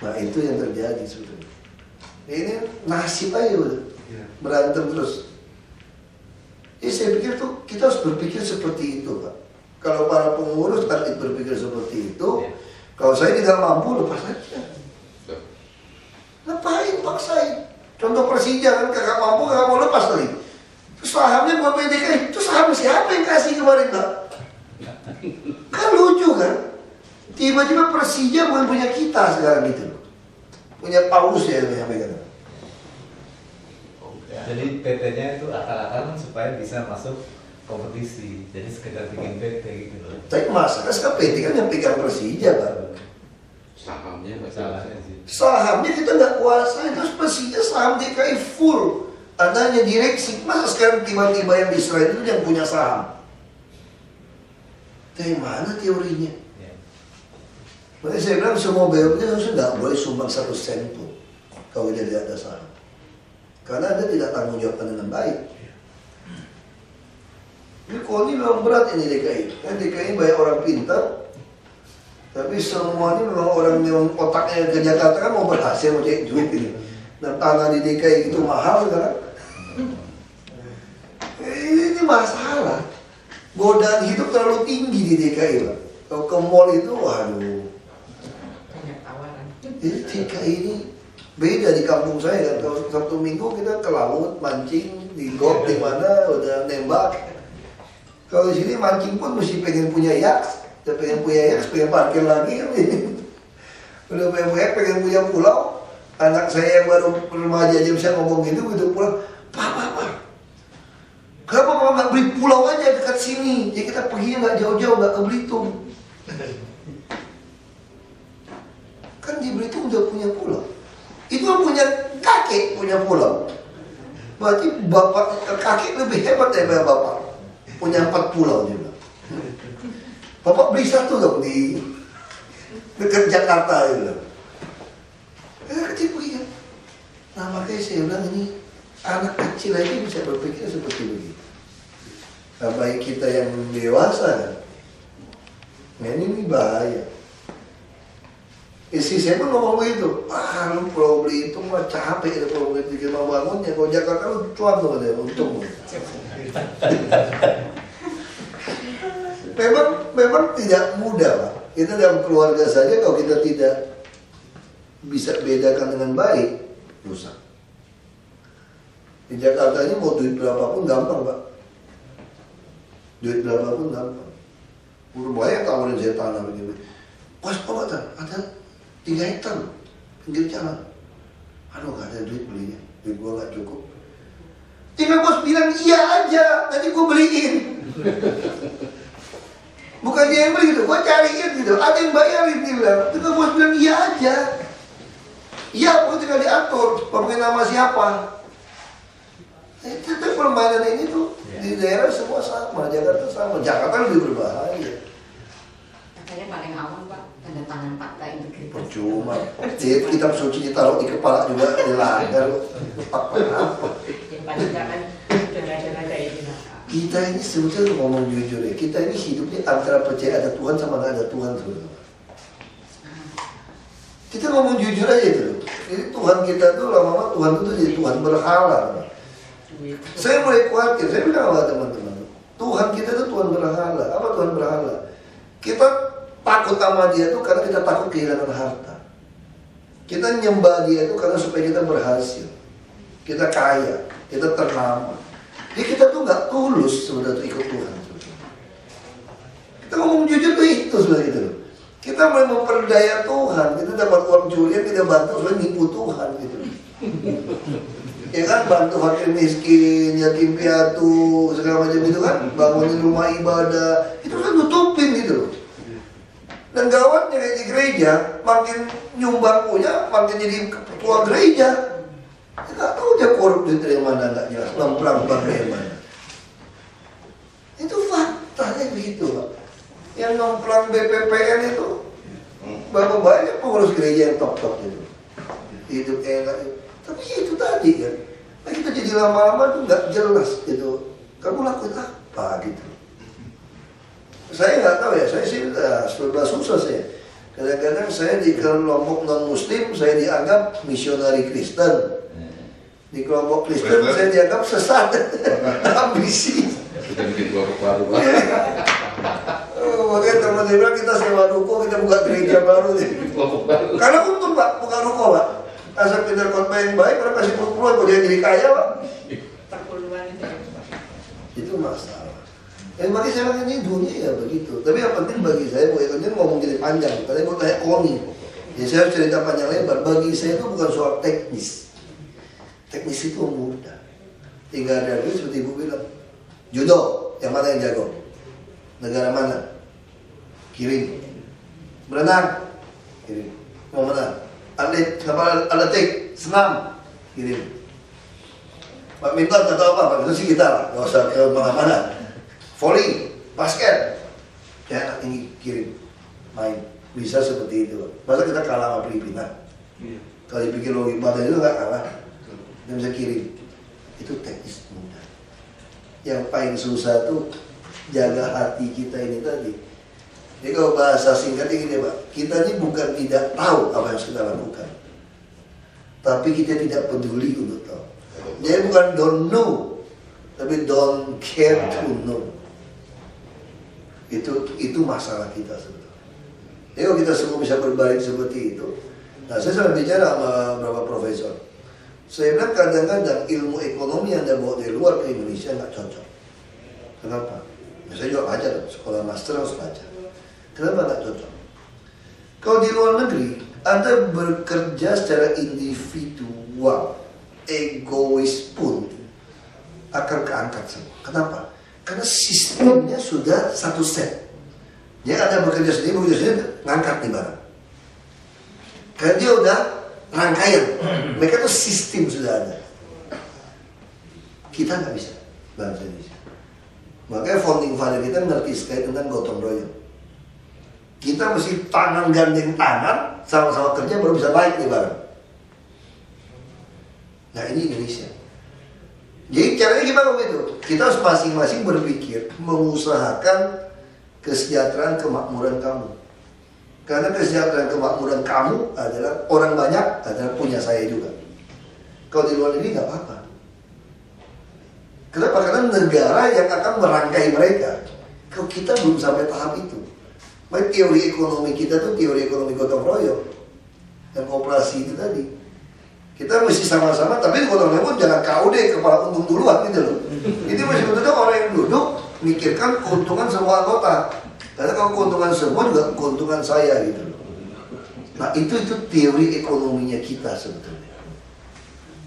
Nah itu yang terjadi sebetulnya. Ini nasib aja udah. Berantem terus. Jadi saya pikir tuh kita harus berpikir seperti itu Pak. Kalau para pengurus harus berpikir seperti itu. Kalau saya tidak mampu, lepas aja. Ngapain paksain? Contoh Persija kan kagak mampu, kagak mau lepas tadi. Terus sahamnya buat PDK, terus saham siapa yang kasih kemarin Pak? Kan lucu kan? Tiba-tiba Persija bukan punya kita sekarang gitu. Punya Paulus ya yang pegang. Jadi PT-nya itu akal-akalan supaya bisa masuk kompetisi. Jadi sekedar bikin PT gitu loh. Tapi masa kan PT kan yang pegang Persija Pak. Sahamnya nggak Salahnya sih. Sahamnya kita nggak kuasai, terus Persija saham DKI full. Adanya direksi, masa sekarang tiba-tiba yang di Israel itu yang punya saham? Dari mana teorinya? Ya. Makanya saya bilang semua BUMD harusnya nggak boleh sumbang 1 sen pun kalau dia tidak ada saham. Karena Anda tidak tanggung jawabkan dengan baik. Ini kok ini memang berat ini DKI. Kan DKI banyak orang pintar, tapi semuanya memang orang yang otaknya ke Jakarta kan mau berhasil, mau cari duit ini. Dan tanah di DKI itu mahal sekarang. Ini masalah. Godaan hidup terlalu tinggi di DKI Pak. Kalau ke mall itu, waduh. Banyak tawaran. Jadi DKI ini beda di kampung saya kan. Kalau Sabtu Minggu kita ke laut, mancing, di got di mana udah nembak. Kalau di sini mancing pun mesti pengen punya yacht. Udah pengen punya yacht, pengen parkir lagi kan. Udah pengen punya pulau. Anak saya yang baru remaja aja bisa ngomong gitu pulang. Pak. Kenapa Bapak nggak beli pulau aja dekat sini? Jadi kita perginya nggak jauh-jauh, nggak ke Belitung. Kan di Belitung udah punya pulau. Itu kan punya kakek punya pulau. Berarti bapak kakek lebih hebat daripada bapak. Punya 4 pulau juga. Bapak beli 1 dong di dekat Jakarta gitu. Kecil begini kan. Nah makanya saya bilang ini anak kecil aja bisa berpikir seperti begitu. Nah baik kita yang dewasa kan. Nah ini bahaya. Istri saya pun ngomong begitu. Lu pulau Belitung mah capek itu pulau Belitung kita mau bangunnya. Kalau Jakarta lu cuan tuh ada untung. Memang tidak mudah Pak. Kita dalam keluarga saja kalau kita tidak bisa bedakan dengan baik, rusak. Di Jakarta ini mau duit berapapun gampang Pak. Duit berapapun gampang. Banyak tawarin saya tanah begini. Pas Pak ada 3 hektar pinggir jalan. Aduh gak ada duit belinya, duit gua gak cukup. Tinggal bos bilang iya aja, nanti gua beliin. Bukan dia yang beli gitu, gua cariin gitu. Ada yang bayarin dia bilang. Tinggal bos bilang iya aja. Iya, pokoknya tinggal diatur. Pakai nama siapa? Itu permainan ini tuh di daerah semua sama, Jakarta sama. Jakarta lebih berbahaya. Katanya paling aman Pak, tanda tangan fakta integritas. Percuma. Dia kitab suci ditaruh di kepala juga dilanggar. Apa? Yang paling jangan jangan kayak gini. Kita ini sebetulnya ngomong jujur ya, kita ini hidupnya antara percaya ada Tuhan sama nggak ada Tuhan saudara. Kita ngomong jujur aja tuh. Jadi Tuhan kita tuh lama-lama Tuhan itu jadi Tuhan berhala. Saya mulai khawatir, saya bilang sama teman-teman, Tuhan kita itu Tuhan berhala. Apa Tuhan berhala? Kita takut sama dia tuh karena kita takut kehilangan harta. Kita nyembah dia itu karena supaya kita berhasil, kita kaya, kita ternama. Jadi kita tuh nggak tulus sebenarnya tuh ikut Tuhan. Kita ngomong jujur tuh itu sebenarnya gitu. Kita mulai memperdaya Tuhan, kita dapat uang curian, kita bantu supaya nipu Tuhan gitu. Ya kan, bantu fakir miskin, yatim piatu, segala macam itu kan, bangunin rumah ibadah, itu kan tutupin gitu loh. Dan gawatnya kayak di gereja, makin nyumbang punya, makin jadi ketua gereja. Ya gak tahu dia korup dari mana, gak jelas, lemplang-lemplang dari mana. Itu faktanya begitu Pak. Yang nemplang BPPN itu, berapa banyak pengurus gereja yang top-top itu. Hidup enak. Tapi itu tadi kan, nah kita jadi lama-lama tuh nggak jelas gitu. Kamu lakuin apa gitu? Saya nggak tahu ya. Saya sih sudah susah saya. Kadang-kadang saya di kelompok non Muslim saya dianggap misionari Kristen. Di kelompok Kristen saya dianggap sesat, ambisi. Kita bikin kelompok baru. Makanya teman saya bilang kita sewa ruko, kita buka gereja baru nih. Karena untung Pak, buka ruko Pak. Asal pindah khotbah yang baik, orang kasih puluhan, kalau dia jadi kaya Pak. Perpuluhan itu. Itu masalah. Dan bagi saya ini dunia ya begitu. Tapi yang penting bagi saya, Bu Ekonnya ngomong jadi panjang. Tadi mau tanya Koni. Jadi saya harus cerita panjang lebar. Bagi saya itu bukan soal teknis. Teknis itu mudah. Tinggal ada duit seperti Ibu bilang. Judo, yang mana yang jago? Negara mana? Kirim. Berenang? Kirim. Mau menang? Atletik, senam, kirim. Badminton atau apa, itu sih kita lah, nggak usah ke mana-mana. Volley, basket, ya ini kirim, main, bisa seperti itu. Masa kita kalah sama Filipina? Kalau dipikir logika itu nggak kalah, kita bisa kirim. Itu teknis mudah. Yang paling susah tuh jaga hati kita ini tadi. Jadi kalau bahasa singkatnya gini Pak, kita ini bukan tidak tahu apa yang harus kita lakukan, tapi kita tidak peduli untuk tahu. Jadi bukan don't know, tapi don't care to know. Itu masalah kita sebetulnya. Jadi kalau kita semua bisa berbalik seperti itu, nah saya sering bicara sama beberapa profesor. Saya bilang kadang-kadang ilmu ekonomi yang Anda bawa dari luar ke Indonesia nggak cocok. Kenapa? Ya, saya juga belajar, sekolah master harus belajar. Kenapa nggak cocok? Kalau di luar negeri, Anda bekerja secara individual, egois pun akan keangkat semua. Kenapa? Karena sistemnya sudah satu set. Jadi Anda bekerja sendiri, ngangkat nih barang. Karena dia udah rangkaian. Mereka tuh sistem sudah ada. Kita nggak bisa, bangsa Indonesia. Makanya founding father kita ngerti sekali tentang gotong royong. Kita mesti tangan gandeng tangan, sama-sama kerja baru bisa naik nih bareng. Nah ini Indonesia. Jadi caranya gimana begitu? Kita harus masing-masing berpikir mengusahakan kesejahteraan kemakmuran kamu. Karena kesejahteraan kemakmuran kamu adalah orang banyak adalah punya saya juga. Kalau di luar negeri nggak apa-apa. Kenapa? Karena negara yang akan merangkai mereka. Kalau kita belum sampai tahap itu. Maka teori ekonomi kita tuh teori ekonomi gotong royong dan kooperasi itu tadi. Kita mesti sama-sama, tapi gotong royong pun jangan KUD kepala untung duluan gitu loh. Ini mesti betul-betul orang yang duduk mikirkan keuntungan semua anggota. Karena kalau keuntungan semua juga keuntungan saya gitu loh. Nah itu teori ekonominya kita sebetulnya.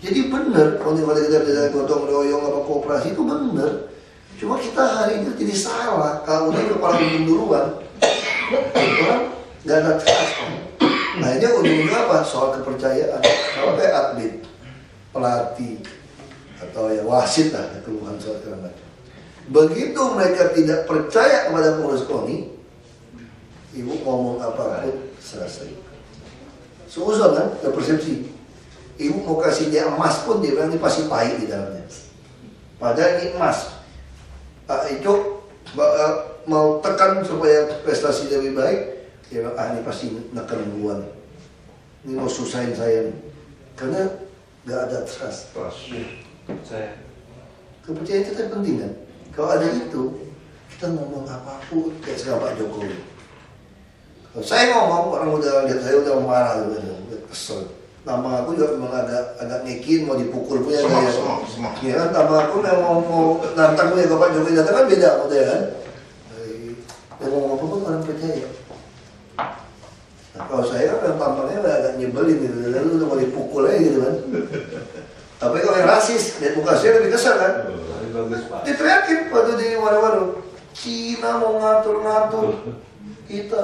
Jadi benar kalau kita dari gotong royong apa kooperasi itu benar. Cuma kita hari ini jadi salah. Kalau udah kepala bingung duluan, orang nggak ada trust. Nah ini ujung-ujungnya apa? Soal kepercayaan. Kalau kayak atlet, pelatih, atau ya wasit lah, keluhan soal segala macam. Begitu mereka tidak percaya kepada pengurus KONI, ibu ngomong apapun selesai. Seuzon kan, ada persepsi. Ibu mau kasih dia emas pun dia bilang ini pasti pahit di dalamnya. Padahal ini emas. Itu mau tekan supaya prestasi lebih baik, dia bilang ini pasti neken duluan. Ini mau susahin saya nih. Karena nggak ada trust. Saya Kepercayaan itu kan penting kan. Kalau ada itu, kita ngomong apapun kayak sekarang Pak Jokowi. Kalau saya ngomong, orang udah lihat saya udah marah, udah kesel. Nama aku juga memang agak ngekin, mau dipukul punya saya. Ya kan, nama aku memang mau nantang punya Pak Jokowi datang kan beda gitu ya kan. Yang ngomong apapun orang percaya. Nah, kalau saya kan tampangnya agak nyebelin gitu, lalu udah mau dipukul aja gitu kan. Tapi kalau yang rasis, lihat muka saya lebih kesal kan. bagus Pak. Diteriakin waktu di mana-mana. Cina mau ngatur-ngatur kita.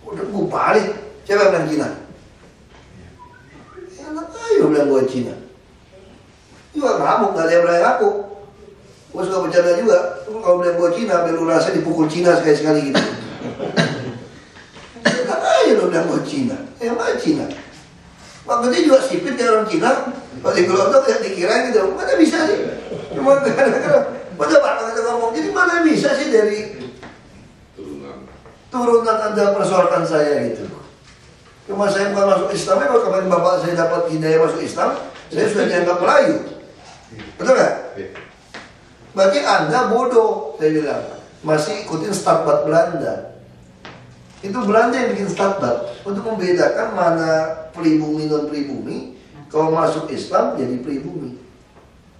Udah gue balik. Siapa bilang Cina? Enak aja bilang gue Cina. Juga ngamuk, gak ada yang berani ngaku. Gue suka bercanda juga. Kalau bilang gue Cina, biar lu rasa dipukul Cina sekali-sekali gitu. Enak aja lu bilang gue Cina. Enak aja Cina. Makanya juga sipit kayak orang Cina. Kalau di gelodok ya dikira gitu. Mana bisa sih? Cuma kadang-kadang pada kita ngomong, jadi mana bisa sih dari turunan Anda persoalkan saya gitu. Cuma saya bukan masuk Islam, kalau kemarin bapak saya dapat hidayah masuk Islam, saya sudah dianggap Melayu. Betul nggak? Berarti Anda bodoh, saya bilang. Masih ikutin Stadbat Belanda. Itu Belanda yang bikin Stadbat untuk membedakan mana pribumi non pribumi. Kalau masuk Islam jadi pribumi.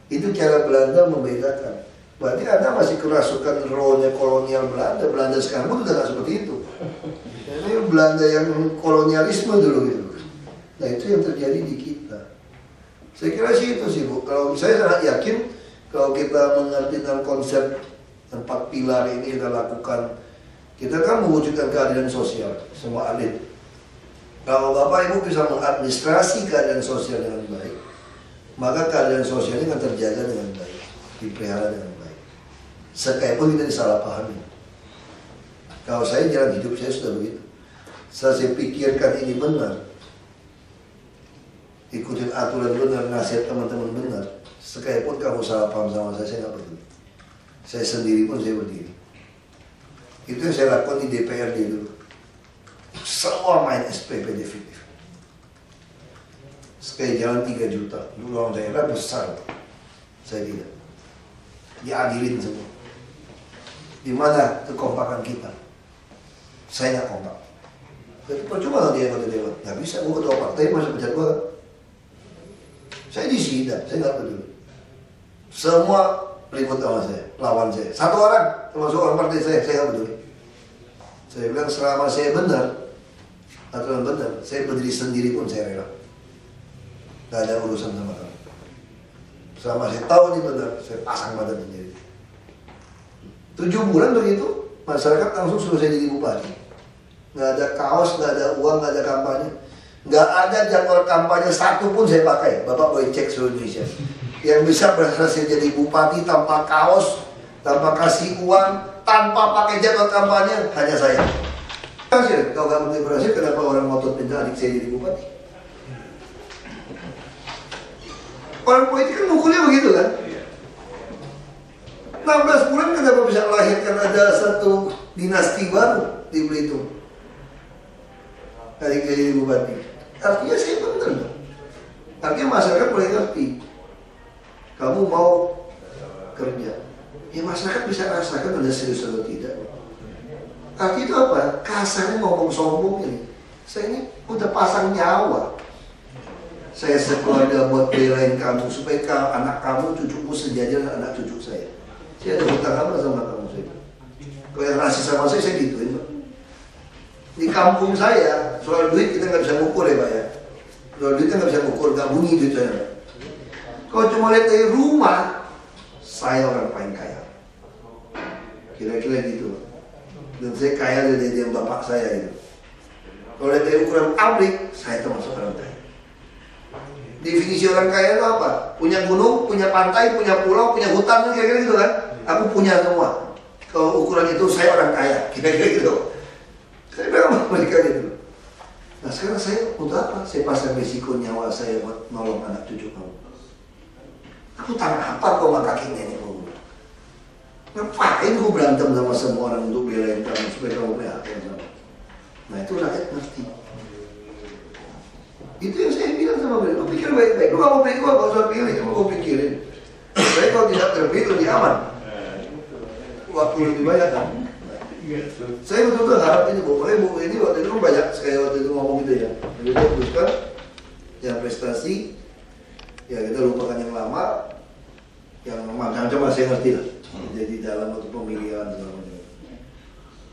Itu cara Belanda membedakan. Berarti Anda masih kerasukan rohnya kolonial Belanda. Belanda sekarang pun udah nggak seperti itu. Ini Belanda yang kolonialisme dulu gitu. Nah itu yang terjadi di kita. Saya kira sih itu sih Bu. Kalau saya sangat yakin kalau kita mengerti tentang konsep 4 pilar ini kita lakukan, kita kan mewujudkan keadilan sosial semua adil. Kalau Bapak Ibu bisa mengadministrasi keadaan sosial dengan baik, maka keadaan sosial ini akan terjaga dengan baik, dipelihara dengan baik. Sekalipun kita disalahpahami. Kalau saya jalan hidup saya sudah begitu. Saya pikirkan ini benar, ikutin aturan benar, nasihat teman-teman benar. Sekalipun kamu salah paham sama saya nggak peduli. Saya sendiri pun saya berdiri. Itu yang saya lakukan di DPRD dulu. Semua main SPP definitif. Sekali jalan 3 juta. Dulu orang daerah besar. Saya tidak. Diadilin semua. Di mana kekompakan kita? Saya nggak kompak. Jadi percuma kalau dia anggota dewan. Nggak bisa, gue ketua partai masa pecat gue. Saya disidang, saya nggak peduli. Semua ribut sama saya, lawan saya. Satu orang, termasuk orang partai saya nggak peduli. Saya bilang selama saya benar, aturan benar, saya berdiri sendiri pun saya rela. Nggak ada urusan sama kamu. Selama saya tahu ini benar, saya pasang badan sendiri. 7 bulan begitu, masyarakat langsung suruh saya jadi bupati. Nggak ada kaos, nggak ada uang, nggak ada kampanye. Nggak ada jadwal kampanye satu pun saya pakai. Bapak boleh cek seluruh Indonesia. Yang bisa berhasil jadi bupati tanpa kaos, tanpa kasih uang, tanpa pakai jadwal kampanye, hanya saya. Berhasil. Kalau nggak mungkin berhasil, kenapa orang ngotot minta adik saya jadi bupati? Orang politik kan mukulnya begitu kan? 16 bulan kenapa bisa melahirkan ada satu dinasti baru di Belitung? Adik saya jadi bupati. Artinya saya benar. Artinya masyarakat boleh ngerti. Kamu mau kerja, ya masyarakat bisa rasakan ada serius atau tidak. Artinya itu apa? Kasarnya ngomong sombong ini. Saya ini udah pasang nyawa. Saya sekeluarga buat belain kamu supaya anak kamu, cucuku sejajar dengan anak cucu saya. Saya ada hutang apa sama kamu saya? Kalau yang rasis sama saya gituin Pak. Di kampung saya, soal duit kita nggak bisa ngukur ya Pak ya. Soal duit kita nggak bisa ngukur, nggak bunyi duit saya. Kalau cuma lihat dari rumah, saya orang paling kaya. Kira-kira gitu. Dan saya kaya dari yang bapak saya itu. Kalau dari ukuran pabrik, saya termasuk orang kaya. Definisi orang kaya itu apa? Punya gunung, punya pantai, punya pulau, punya hutan, kira-kira gitu kan? Aku punya semua. Kalau ukuran itu saya orang kaya, kira-kira gitu. Saya bilang sama mereka gitu. Nah sekarang saya untuk apa? Saya pasang risiko nyawa saya buat nolong anak cucu kamu. Aku tanah apa kau sama kakek nenek kamu? Ngapain gue berantem sama semua orang untuk belain kamu supaya kamu prihatin sama? Nah itu rakyat ngerti. Itu yang saya bilang sama mereka, lo pikir baik-baik. Lo gak mau pilih gue, gak usah pilih, cuma gue pikirin. Saya kalau tidak terpilih lebih aman. Waktu lebih banyak kan. Saya betul-betul harap ini, Bu ini waktu itu banyak sekali waktu itu ngomong gitu ya. Jadi dia teruskan, yang prestasi, ya kita lupakan yang lama, yang macam-macam saya ngerti lah. Jadi dalam waktu pemilihan segala macam.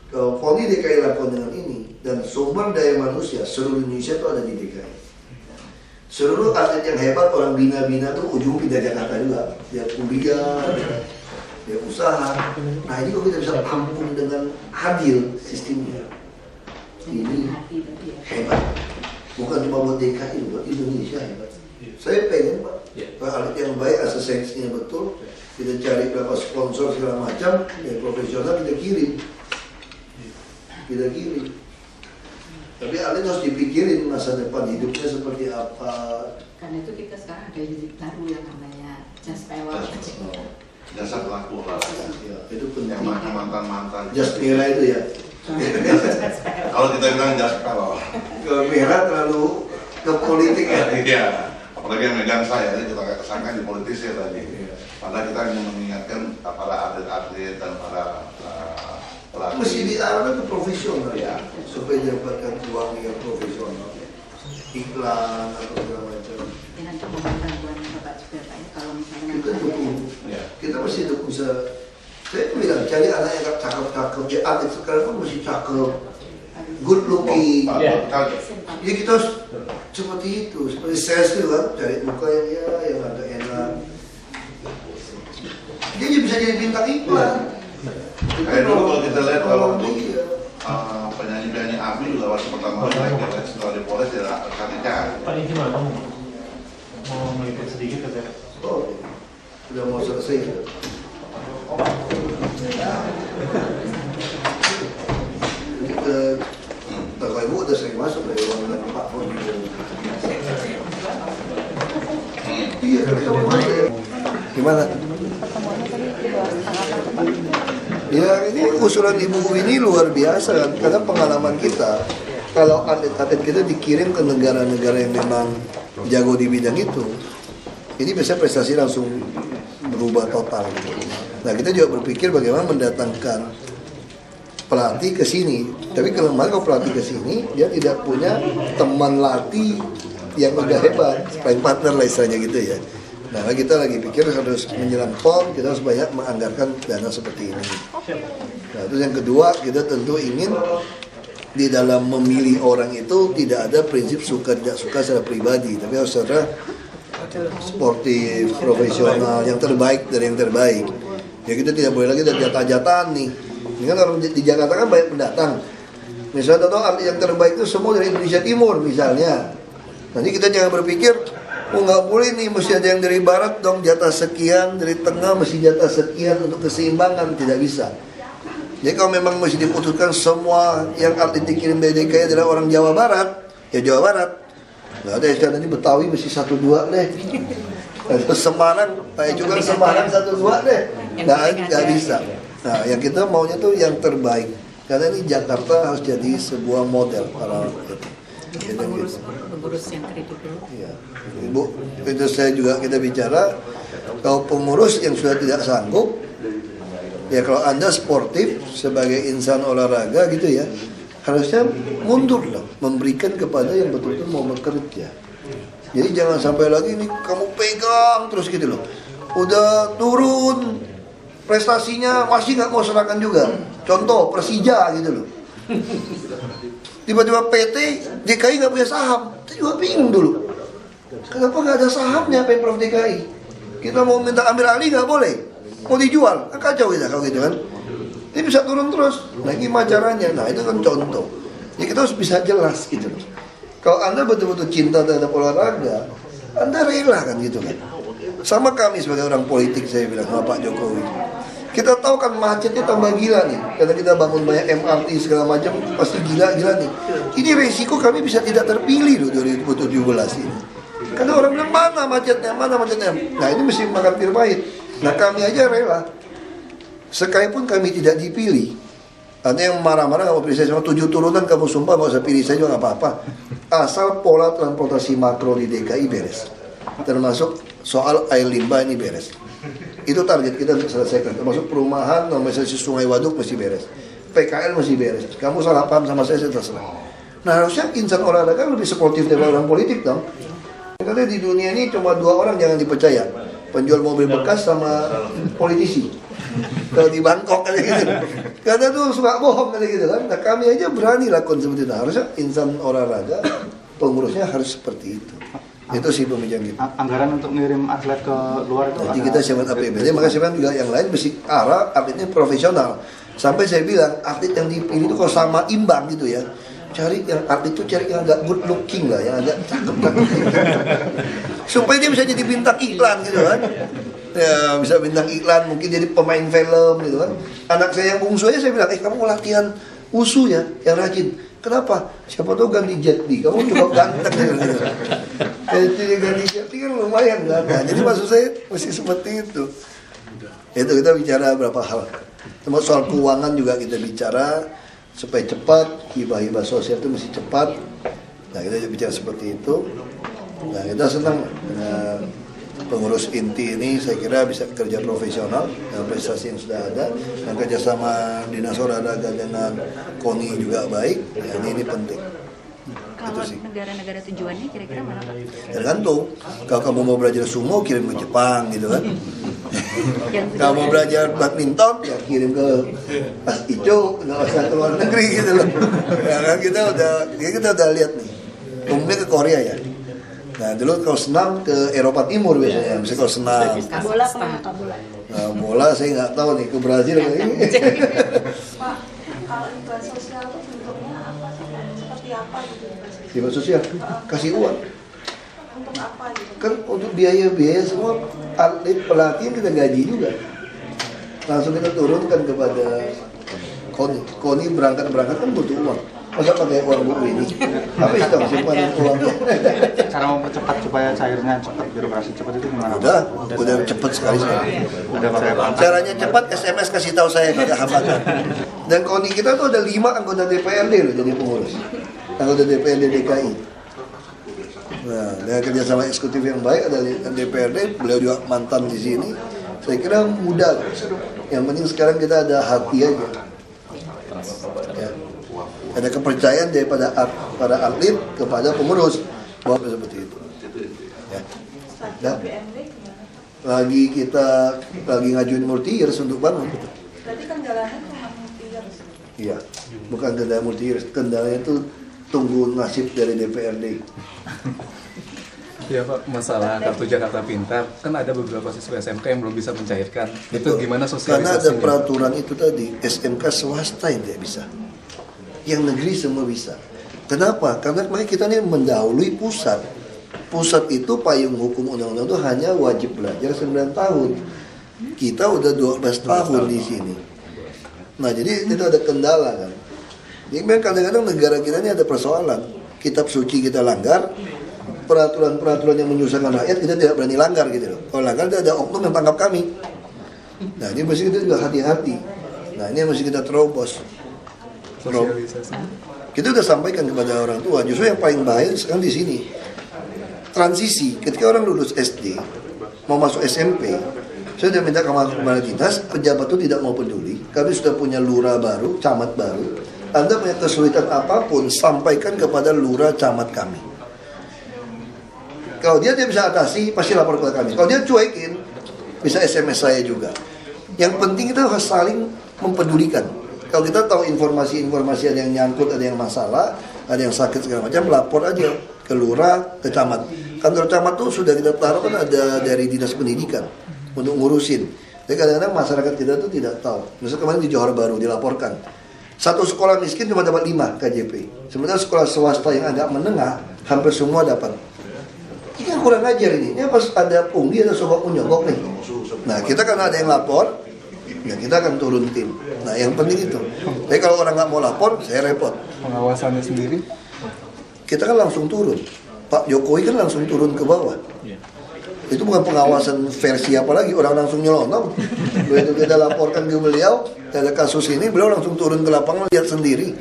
Kalau Poni DKI lakukan dengan ini, dan sumber daya manusia seluruh Indonesia itu ada di DKI. Seluruh atlet yang hebat, orang bina-bina tuh ujung pindah Jakarta juga. Dia kuliah, dia usaha. Nah ini kok kita bisa tampung dengan adil sistemnya. Ini hebat. Bukan cuma buat DKI, buat Indonesia hebat. Saya pengen Pak, atlet yang baik, asesensnya betul. Kita cari berapa sponsor segala macam, ya profesional kita kirim. Tapi atlet harus dipikirin masa depan hidupnya seperti apa. Karena itu kita sekarang ada unit baru yang namanya Just Power. Jasa pelaku olahraga. Ya, itu penting. Yang mantan-mantan. Just merah itu ya. Kalau kita bilang just kalau. Kalau merah terlalu ke politik ya. Iya. Apalagi yang megang saya, kita kesangka di politisi tadi. Padahal kita ingin mengingatkan para atlet-atlet dan para pelatih. Mesti diarahkan ke profesional ya, supaya dapatkan uang yang profesional, iklan atau segala macam. Dengan kemohonan bantuan Bapak juga Pak, kalau misalnya Kita dukung, Ya. kita mesti dukung. Saya tuh bilang cari anak yang cakep-cakep, ya atlet sekarang kan mesti cakep, good looking. Ya. Ya kita harus seperti itu, seperti saya itu kan, cari muka yang agak enak. Dia juga bisa jadi bintang iklan. Kayak dulu kalau kita lihat kalau untuk iya. penyanyi-penyanyi ABRI juga waktu pertama kali naik setelah di Polres dia KTK. Pak ini gimana? Mau meliput sedikit ke saya? Oh, sudah mau selesai. Bapak Ibu udah sering masuk dari ruangan Pak Fon. Iya, kita mau masuk ya. Gimana? Ya ini usulan Ibu ini luar biasa kan, karena pengalaman kita kalau atlet-atlet kita dikirim ke negara-negara yang memang jago di bidang itu, ini biasanya prestasi langsung berubah total. Nah kita juga berpikir bagaimana mendatangkan pelatih ke sini. Tapi kalau pelatih ke sini, dia tidak punya teman latih yang udah hebat, sparring partner lah istilahnya gitu ya. Nah kita lagi pikir harus menjelang PON, kita harus banyak menganggarkan dana seperti ini. Nah terus yang kedua, kita tentu ingin di dalam memilih orang itu tidak ada prinsip suka tidak suka secara pribadi, tapi harus secara sportif, profesional, yang terbaik dari yang terbaik. Ya kita tidak boleh lagi ada jatah-jatahan nih. Ini kan orang di Jakarta kan banyak pendatang. Misalnya atlet yang terbaik itu semua dari Indonesia Timur misalnya. Nanti kita jangan berpikir, oh nggak boleh nih, mesti ada yang dari Barat dong jatah sekian, dari Tengah mesti jatah sekian untuk keseimbangan, tidak bisa. Jadi kalau memang mesti diputuskan semua yang atlet dikirim dari DKI adalah orang Jawa Barat, ya Jawa Barat. Nggak ada istilah nanti Betawi mesti 1-2 deh. Atau Semarang, kayak juga Semarang 1-2 deh. Nggak bisa. Nah yang kita maunya tuh yang terbaik. Karena ini Jakarta harus jadi sebuah model para pengurus yang kredibel. Ya. Ibu, itu saya juga kita bicara, kalau pengurus yang sudah tidak sanggup, ya kalau Anda sportif sebagai insan olahraga gitu ya, harusnya mundur lah, memberikan kepada yang betul-betul mau bekerja. Jadi jangan sampai lagi nih kamu pegang terus gitu loh, udah turun prestasinya masih nggak mau serahkan juga. Contoh Persija gitu loh. Tiba-tiba PT DKI nggak punya saham, kita juga bingung dulu. Kenapa nggak ada sahamnya Pemprov DKI? Kita mau minta ambil alih nggak boleh, mau dijual, kan kacau kita kalau gitu kan. Ini bisa turun terus. Nah gimana caranya? Nah itu kan contoh. Ya kita harus bisa jelas gitu. Kalau Anda betul-betul cinta terhadap olahraga, Anda rela kan gitu kan. Sama kami sebagai orang politik, saya bilang sama Pak Jokowi, kita tahu kan macetnya tambah gila nih, karena kita bangun banyak MRT segala macam, pasti gila-gila nih. Ini resiko kami bisa tidak terpilih loh 2017 ini. Karena orang bilang mana macetnya. Nah ini mesti makan pir pahit. Nah kami aja rela, sekalipun kami tidak dipilih. Ada yang marah-marah nggak mau pilih saya, cuma 7 turunan kamu sumpah nggak usah pilih saya juga nggak apa-apa. Asal pola transportasi makro di DKI beres, termasuk soal air limbah ini beres. Itu target kita untuk selesaikan. Termasuk perumahan, normalisasi sungai waduk mesti beres. PKL mesti beres. Kamu salah paham sama saya terserah. Nah harusnya insan olahraga lebih sportif daripada orang politik dong. Karena di dunia ini cuma 2 orang jangan dipercaya, penjual mobil bekas sama politisi. Kalau di Bangkok kayak gitu, karena tuh suka bohong kayak gitu kan. Nah kami aja berani lakukan seperti itu. Harusnya insan olahraga pengurusnya harus seperti itu. Itu sih pemikiran kita. Anggaran untuk ngirim atlet ke luar itu. Jadi kita siapkan APBD, maka siapkan juga yang lain mesti arah atletnya profesional. Sampai saya bilang atlet yang dipilih itu kalau sama imbang gitu ya. Cari yang atlet itu cari yang agak good looking lah, yang agak cakep supaya dia bisa jadi bintang iklan gitu kan. Ya bisa bintang iklan, mungkin jadi pemain film gitu kan. Anak saya yang bungsu aja saya bilang, kamu latihan wusu ya, yang rajin. Kenapa? Siapa tahu ganti Jet Li, kamu cukup ganteng gitu. Jadi ganti Jet Li kan lumayan kan. Nah, jadi maksud saya mesti seperti itu. Itu kita bicara berapa hal. Termasuk soal keuangan juga kita bicara supaya cepat, hibah-hibah sosial itu mesti cepat. Nah kita bicara seperti itu. Nah kita senang dengan pengurus inti ini, saya kira bisa kerja profesional dengan prestasi yang sudah ada, dan kerjasama dinas olahraga dengan KONI juga baik. Ya, ini penting. Kalau negara-negara tujuannya kira-kira mana Pak? Tergantung. Kalau kamu mau belajar sumo kirim ke Jepang gitu kan. Kalau mau belajar badminton ya kirim ke Mas Ico, nggak usah ke luar negeri gitu loh. Ya kan kita udah lihat nih. Umumnya ke Korea ya. Nah dulu kalau senam ke Eropa Timur biasanya, misalnya kalau senam. Bola kemana Pak? Nah, bola saya nggak tahu nih, ke Brazil kali ini. Pak, kalau hibah sosial itu bentuknya apa sih? Seperti apa gitu? Hibah sosial, kasih uang. Untuk apa gitu? Kan untuk biaya-biaya semua atlet pelatih kita gaji juga. Langsung kita turunkan kepada KONI. KONI berangkat kan butuh uang. Masa pakai uang buku ini? Apa sih dong simpanan uangnya? Cara mempercepat supaya cairnya cepat, birokrasi cepat itu gimana? Udah cepat sekali sekarang. Udah saya paham. Caranya cepat, SMS kasih tahu saya pada hambatan. Dan KONI kita tuh ada 5 anggota DPRD loh jadi pengurus. Anggota DPRD DKI. Nah, dengan kerjasama eksekutif yang baik ada DPRD, beliau juga mantan di sini. Saya kira mudah. Yang penting sekarang kita ada hati aja. Ya. Ada kepercayaan daripada para atlet kepada pengurus bahwa seperti itu. Ya. Dan kita lagi ngajuin multi-years untuk bangun. Berarti kendalanya cuma multi-years. Iya, bukan kendala multi-years, kendalanya itu tunggu nasib dari DPRD. Ya Pak, masalah kartu Jakarta Pintar, kan ada beberapa siswa SMK yang belum bisa mencairkan. Itu gimana sosialisasinya? Karena ada peraturan itu tadi, SMK swasta yang tidak bisa. Yang negeri semua bisa. Kenapa? Karena kita ini mendahului pusat. Pusat itu payung hukum undang-undang itu hanya wajib belajar 9 tahun. Kita udah 12 tahun di sini. Nah jadi itu ada kendala kan. Jadi kadang-kadang negara kita ini ada persoalan. Kitab suci kita langgar, peraturan-peraturan yang menyusahkan rakyat kita tidak berani langgar gitu loh. Kalau langgar ada oknum yang tangkap kami. Nah ini mesti kita juga hati-hati. Nah ini mesti kita terobos. Kita udah sampaikan kepada orang tua. Justru yang paling bahaya sekarang di sini transisi. Ketika orang lulus SD mau masuk SMP, saya sudah minta kepada dinas, pejabat itu tidak mau peduli. Kami sudah punya lurah baru, camat baru. Anda punya kesulitan apapun, sampaikan kepada lurah camat kami. Kalau dia bisa atasi, pasti lapor kepada kami. Kalau dia cuekin, bisa SMS saya juga. Yang penting kita harus saling mempedulikan. Kalau kita tahu informasi-informasi ada yang nyangkut, ada yang masalah, ada yang sakit segala macam, lapor aja ke lurah, ke camat. Kantor camat tuh sudah kita taruh kan ada dari dinas pendidikan untuk ngurusin. Jadi kadang-kadang masyarakat kita tuh tidak tahu. Misalnya kemarin di Johor Baru dilaporkan, satu sekolah miskin cuma dapat 5 KJP. Sementara sekolah swasta yang agak menengah, hampir semua dapat. Ini yang kurang ajar ini. Ini pas ada pungli, ada sogok menyogok nih. Nah kita kan ada yang lapor, ya kita akan turun tim. Nah yang penting itu. Tapi kalau orang nggak mau lapor, saya repot. Pengawasannya sendiri? Kita kan langsung turun. Pak Jokowi kan langsung turun ke bawah. Itu bukan pengawasan versi apa lagi, orang langsung nyelonong. Begitu kita laporkan ke beliau, ada kasus ini, beliau langsung turun ke lapangan lihat sendiri.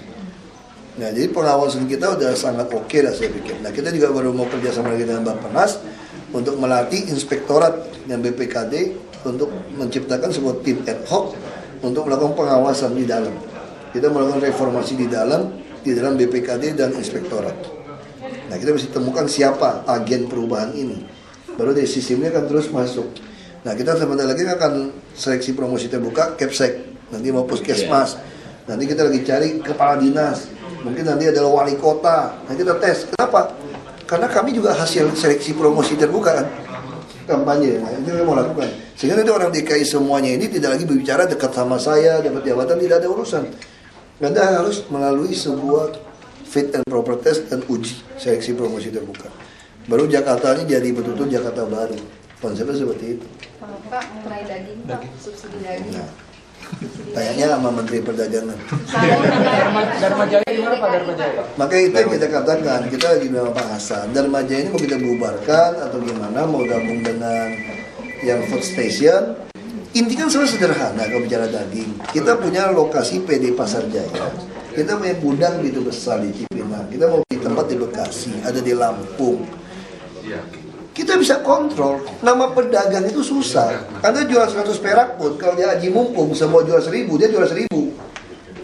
Nah, jadi pengawasan kita udah sangat oke lah saya pikir. Nah, kita juga baru mau kerja sama lagi dengan Bappenas untuk melatih inspektorat dan BPKD untuk menciptakan sebuah tim ad hoc untuk melakukan pengawasan di dalam. Kita melakukan reformasi di dalam BPKD dan inspektorat. Nah, kita mesti temukan siapa agen perubahan ini. Baru dari sistemnya akan terus masuk. Nah, kita sebentar lagi akan seleksi promosi terbuka, Kepsek, nanti mau puskesmas. Nanti kita lagi cari kepala dinas. Mungkin nanti adalah wali kota. Nah, kita tes. Kenapa? Karena kami juga hasil seleksi promosi terbuka kan. Kampanye. Nah, itu yang mau lakukan. Sehingga nanti orang DKI semuanya ini tidak lagi berbicara dekat sama saya, dapat jabatan, tidak ada urusan. Anda harus melalui sebuah fit and proper test dan uji seleksi promosi terbuka. Baru Jakarta ini jadi betul-betul Jakarta baru. Konsepnya seperti itu. Pak, mengenai daging, Pak, subsidi daging. Nah, tanya sama Menteri Perdagangan. Dharma Jaya gimana Pak Dharma Jaya? Makanya itu yang kita katakan, kita lagi dengan Pak Hasan. Dharma Jaya ini mau kita bubarkan atau gimana, mau gabung dengan yang food station. Inti kan sederhana kalau bicara daging. Kita punya lokasi PD Pasar Jaya. Kita punya gudang gitu besar di Cipinang. Kita mau di tempat di Bekasi, ada di Lampung. Kita bisa kontrol. Nama pedagang itu susah. Anda jual 100 perak pun, kalau dia haji mumpung, semua jual 1000, dia jual 1000.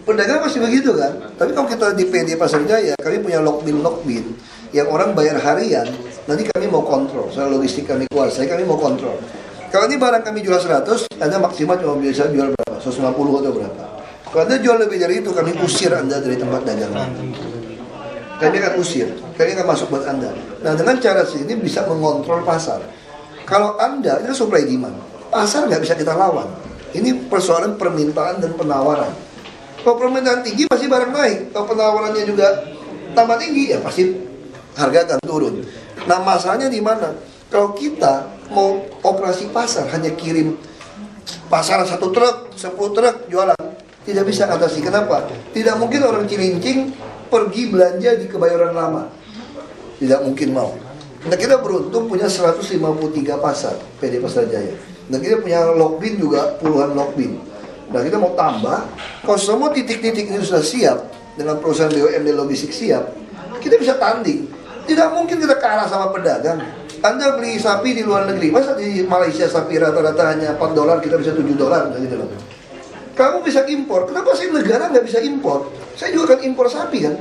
Pedagang pasti begitu kan. Tapi kalau kita di PD Pasar Jaya, kami punya lokbin yang orang bayar harian. Nanti kami mau kontrol. Soal logistik kami kuasai, kami mau kontrol. Kalau ini barang kami jual 100, Anda maksimal cuma bisa jual berapa? 150 atau berapa? Kalau Anda jual lebih dari itu, kami usir Anda dari tempat dagangan. Kami akan usir, kami akan masuk buat Anda. Nah, dengan cara sini bisa mengontrol pasar. Kalau Anda, itu supply demand, pasar nggak bisa kita lawan. Ini persoalan permintaan dan penawaran. Kalau permintaan tinggi, pasti barang naik. Kalau penawarannya juga tambah tinggi, ya pasti harga akan turun. Nah, masalahnya di mana? Kalau kita mau operasi pasar, hanya kirim pasar 1 truk, 10 truk jualan, tidak bisa atasi. Kenapa? Tidak mungkin orang Cilincing pergi belanja di Kebayoran Lama. Tidak mungkin mau. Nah, kita beruntung punya 153 pasar PD Pasar Jaya. Dan kita punya lokbin juga puluhan lokbin. Nah, kita mau tambah. Kalau semua titik-titik ini sudah siap dengan perusahaan BUMD logistik siap, kita bisa tanding. Tidak mungkin kita kalah sama pedagang. Anda beli sapi di luar negeri, masa di Malaysia sapi rata-rata hanya $4, kita bisa $7 gitu loh. Kamu bisa impor, kenapa sih negara nggak bisa impor? Saya juga kan impor sapi kan,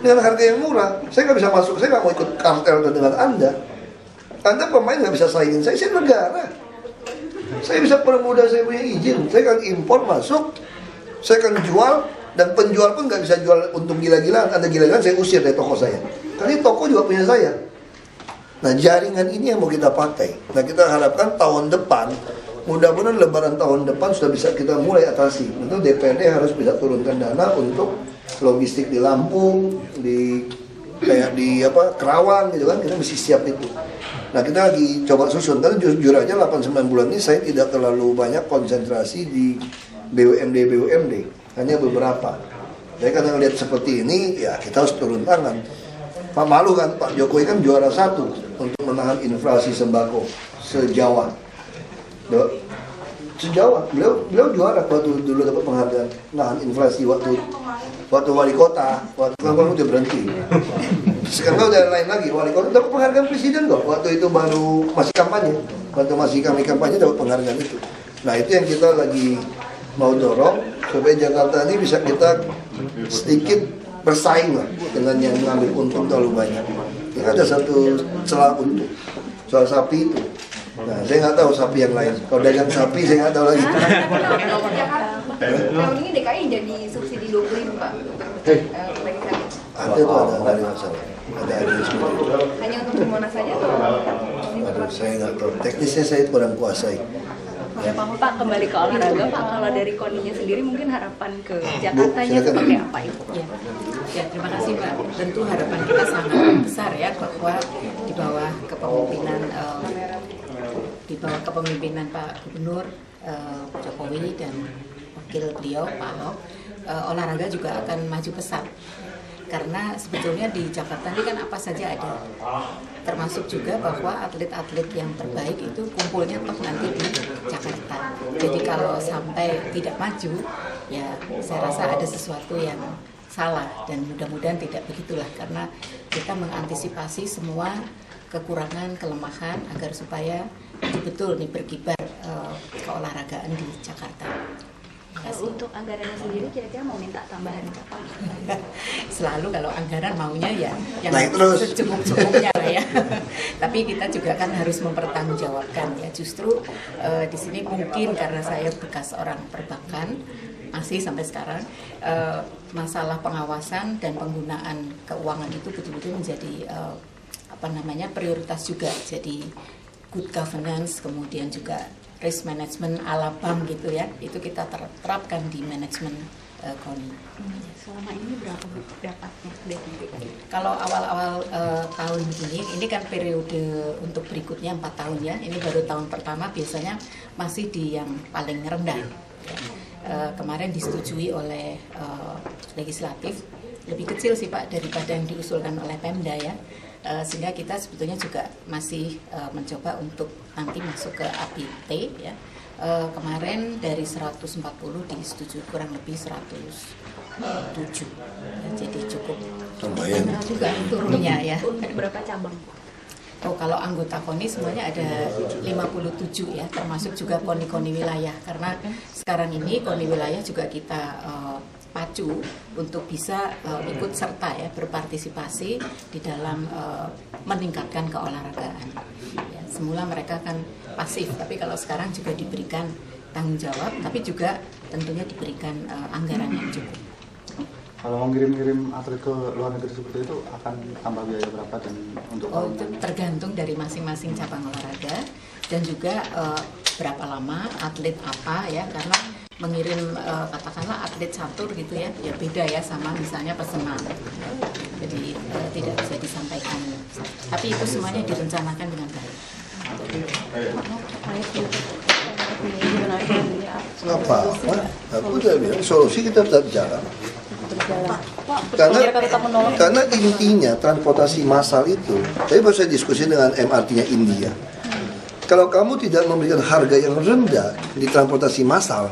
dengan harga yang murah. Saya nggak bisa masuk, saya nggak mau ikut kartel dengan Anda. Anda pemain nggak bisa saingin saya negara. Saya bisa permudah, saya punya izin, saya akan impor masuk, saya akan jual, dan penjual pun nggak bisa jual untung gila-gilaan. Anda gila-gilaan, saya usir dari toko saya. Karena toko juga punya saya. Nah, jaringan ini yang mau kita pakai. Nah, kita harapkan tahun depan, mudah-mudahan lebaran tahun depan sudah bisa kita mulai atasi. Tentu DPRD harus bisa turunkan dana untuk logistik di Lampung, di kayak di Kerawang gitu kan, kita mesti siap itu. Nah, kita lagi coba susun. Karena jujur aja 8-9 bulan ini saya tidak terlalu banyak konsentrasi di BUMD, hanya beberapa. Jadi karena lihat seperti ini, ya kita harus turun tangan. Pak malu kan, Pak Jokowi kan juara 1 untuk menahan inflasi sembako se-Jawa. Se-Jawa, beliau juara waktu dulu dapat penghargaan menahan inflasi waktu wali kota, waktu kan udah berhenti. Sekarang udah lain lagi, wali kota dapat penghargaan presiden kok. Waktu itu baru masih kampanye, waktu masih kami kampanye dapat penghargaan itu. Nah, itu yang kita lagi mau dorong supaya Jakarta ini bisa kita sedikit bersaing lah dengan yang mengambil untung terlalu banyak. Ini ada satu celah untung soal sapi itu. Nah, saya nggak tahu sapi yang lain. Kalau dagang sapi saya nggak tahu lagi. Tahun ini DKI jadi subsidi 20.000 Pak. Ada tuh, ada nggak ada masalah. Ada seperti itu. Hanya untuk Monas saja atau? Aduh, saya nggak tahu. Teknisnya saya kurang kuasai. Ya Pak, kembali ke olahraga Pak, kalau dari KONI-nya sendiri mungkin harapan ke Jakartanya seperti apa Ibu? Ya, terima kasih Pak. Tentu harapan kita sangat besar ya bahwa di bawah kepemimpinan Pak Gubernur Jokowi dan wakil beliau Pak Ahok, olahraga juga akan maju pesat. Karena sebetulnya di Jakarta ini kan apa saja ada, termasuk juga bahwa atlet-atlet yang terbaik itu kumpulnya toh nanti di Jakarta. Jadi kalau sampai tidak maju, ya saya rasa ada sesuatu yang salah dan mudah-mudahan tidak begitulah, karena kita mengantisipasi semua kekurangan, kelemahan agar supaya betul nih berkibar keolahragaan di Jakarta. Untuk anggarannya sendiri kira-kira mau minta tambahan berapa? Selalu kalau anggaran maunya ya yang naik terus secukup-cukupnya lah ya. Tapi kita juga kan harus mempertanggungjawabkan ya. Justru di sini mungkin karena saya bekas orang perbankan masih sampai sekarang, masalah pengawasan dan penggunaan keuangan itu betul-betul menjadi prioritas juga. Jadi good governance, kemudian juga risk management ala bank gitu ya, itu kita terapkan di manajemen KONI. Selama ini berapa dapatnya DPP? Kalau awal-awal tahun ini kan periode untuk berikutnya 4 tahun ya, ini baru tahun pertama, biasanya masih di yang paling rendah. Kemarin disetujui oleh legislatif, lebih kecil sih Pak daripada yang diusulkan oleh Pemda ya. Sehingga kita sebetulnya juga masih mencoba untuk nanti masuk ke APT ya. Kemarin dari 140 disetujui kurang lebih 107 ya, jadi cukup juga turunnya ya. Untuk berapa cabang? Oh, kalau anggota KONI semuanya ada 57 ya, termasuk juga KONI-KONI wilayah, karena sekarang ini KONI wilayah juga kita pacu untuk bisa ikut serta ya, berpartisipasi di dalam meningkatkan keolahragaan. Ya, semula mereka kan pasif, tapi kalau sekarang juga diberikan tanggung jawab, tapi juga tentunya diberikan anggaran yang cukup. Kalau mau ngirim atlet ke luar negeri seperti itu akan tambah biaya berapa dan untuk tergantung dari masing-masing cabang olahraga dan juga berapa lama atlet apa ya, karena mengirim katakanlah atlet catur gitu ya, ya beda ya sama misalnya pesenam. Jadi tidak bisa disampaikan. Tapi itu semuanya direncanakan dengan baik. Nggak apa-apa, aku udah bilang solusi kita tetap jalan. Karena intinya transportasi massal itu, tadi baru saya diskusi dengan MRT-nya India. Kalau kamu tidak memberikan harga yang rendah di transportasi massal,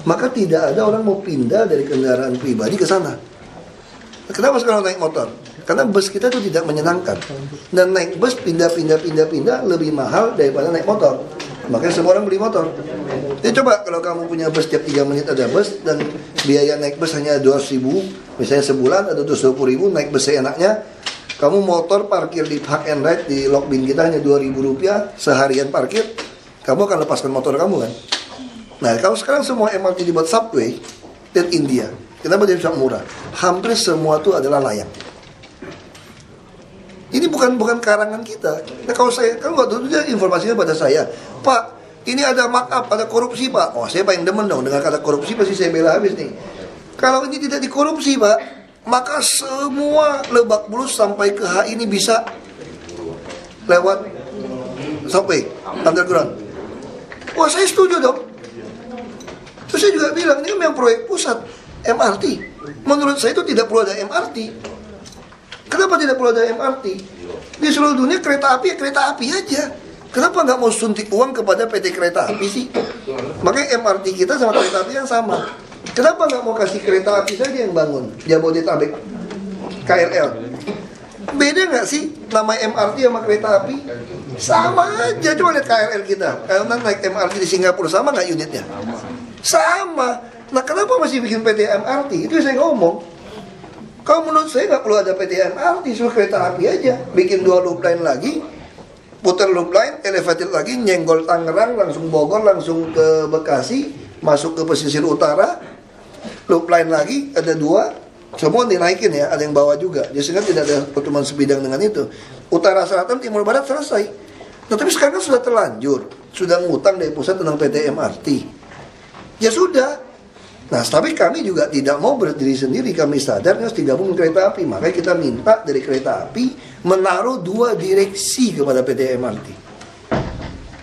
maka tidak ada orang mau pindah dari kendaraan pribadi ke sana. Kenapa sekarang naik motor? Karena bus kita itu tidak menyenangkan. Dan naik bus pindah lebih mahal daripada naik motor. Makanya semua orang beli motor. Jadi coba kalau kamu punya bus tiap 3 menit ada bus dan biaya naik bus hanya 200.000, misalnya sebulan atau 220.000 naik bus seenaknya. Kamu motor parkir di Park and Ride di Lokbin kita hanya Rp2.000 seharian parkir, kamu akan lepaskan motor kamu kan? Nah kalau sekarang semua MRT dibuat subway dan India, kenapa dia bisa murah? Hampir semua itu adalah layak. Ini bukan karangan kita. Nah kalau saya, kan waktu itu dia informasinya pada saya, Pak, ini ada markup, ada korupsi Pak. Oh saya paling demen dong dengan kata korupsi, pasti saya bela habis nih. Kalau ini tidak dikorupsi Pak, maka semua Lebak Bulus sampai ke HI ini bisa lewat subway, underground. Wah saya setuju dong. Terus saya juga bilang, ini memang proyek pusat MRT. Menurut saya itu tidak perlu ada MRT. Kenapa tidak perlu ada MRT? Di seluruh dunia kereta api ya kereta api aja. Kenapa nggak mau suntik uang kepada PT Kereta Api sih? Makanya MRT kita sama kereta api yang sama. Kenapa nggak mau kasih kereta api saja yang bangun? Jabodetabek, KRL. Beda nggak sih nama MRT sama kereta api? Sama aja, coba lihat KRL kita. Kalau naik MRT di Singapura sama nggak unitnya? Sama. Nah kenapa masih bikin PT MRT? Itu saya ngomong. Kalau menurut saya nggak perlu ada PT MRT, suruh kereta api aja. Bikin 2 loop line lagi, putar loop line, elevated lagi, nyenggol Tangerang, langsung Bogor, langsung ke Bekasi, masuk ke pesisir utara, loop line lagi, ada 2, semua dinaikin ya, ada yang bawa juga. Jadi sehingga tidak ada pertemuan sebidang dengan itu. Utara, selatan, timur, barat selesai. Nah tapi sekarang kan sudah terlanjur. sudah ngutang dari pusat tentang PT MRT. Ya sudah. Nah, tapi kami juga tidak mau berdiri sendiri. Kami sadar harus digabung dengan kereta api. Makanya kita minta dari kereta api menaruh 2 direksi kepada PT MRT.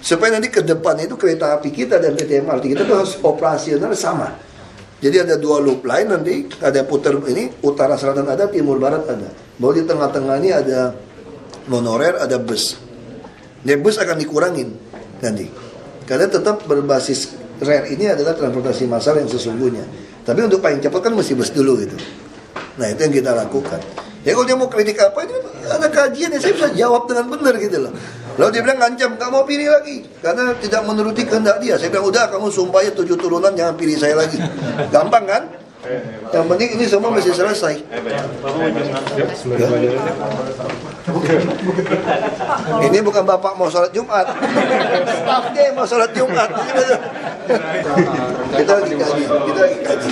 Supaya nanti ke depan itu kereta api kita dan PT MRT kita tuh harus operasional sama. Jadi ada 2 loop line nanti, ada putar ini, utara selatan ada, timur barat ada. Bahwa di tengah-tengah ini ada monorer, ada bus. Dan bus akan dikurangin nanti. Karena tetap berbasis rare ini adalah transportasi massal yang sesungguhnya. Tapi untuk paling cepat kan mesti bus dulu gitu. Nah itu yang kita lakukan. Ya kalau dia mau kritik apa, itu ada kajian ya saya bisa jawab dengan benar gitu loh. Lalu dia bilang ngancam, gak mau pilih lagi karena tidak menuruti kehendak dia. Saya bilang udah kamu sumpah ya 7 turunan jangan pilih saya lagi. Gampang kan? Yang penting ini semua mesti selesai. Ini bukan bapak mau sholat Jumat, stafnya yang mau sholat Jumat. Kita lagi kaji.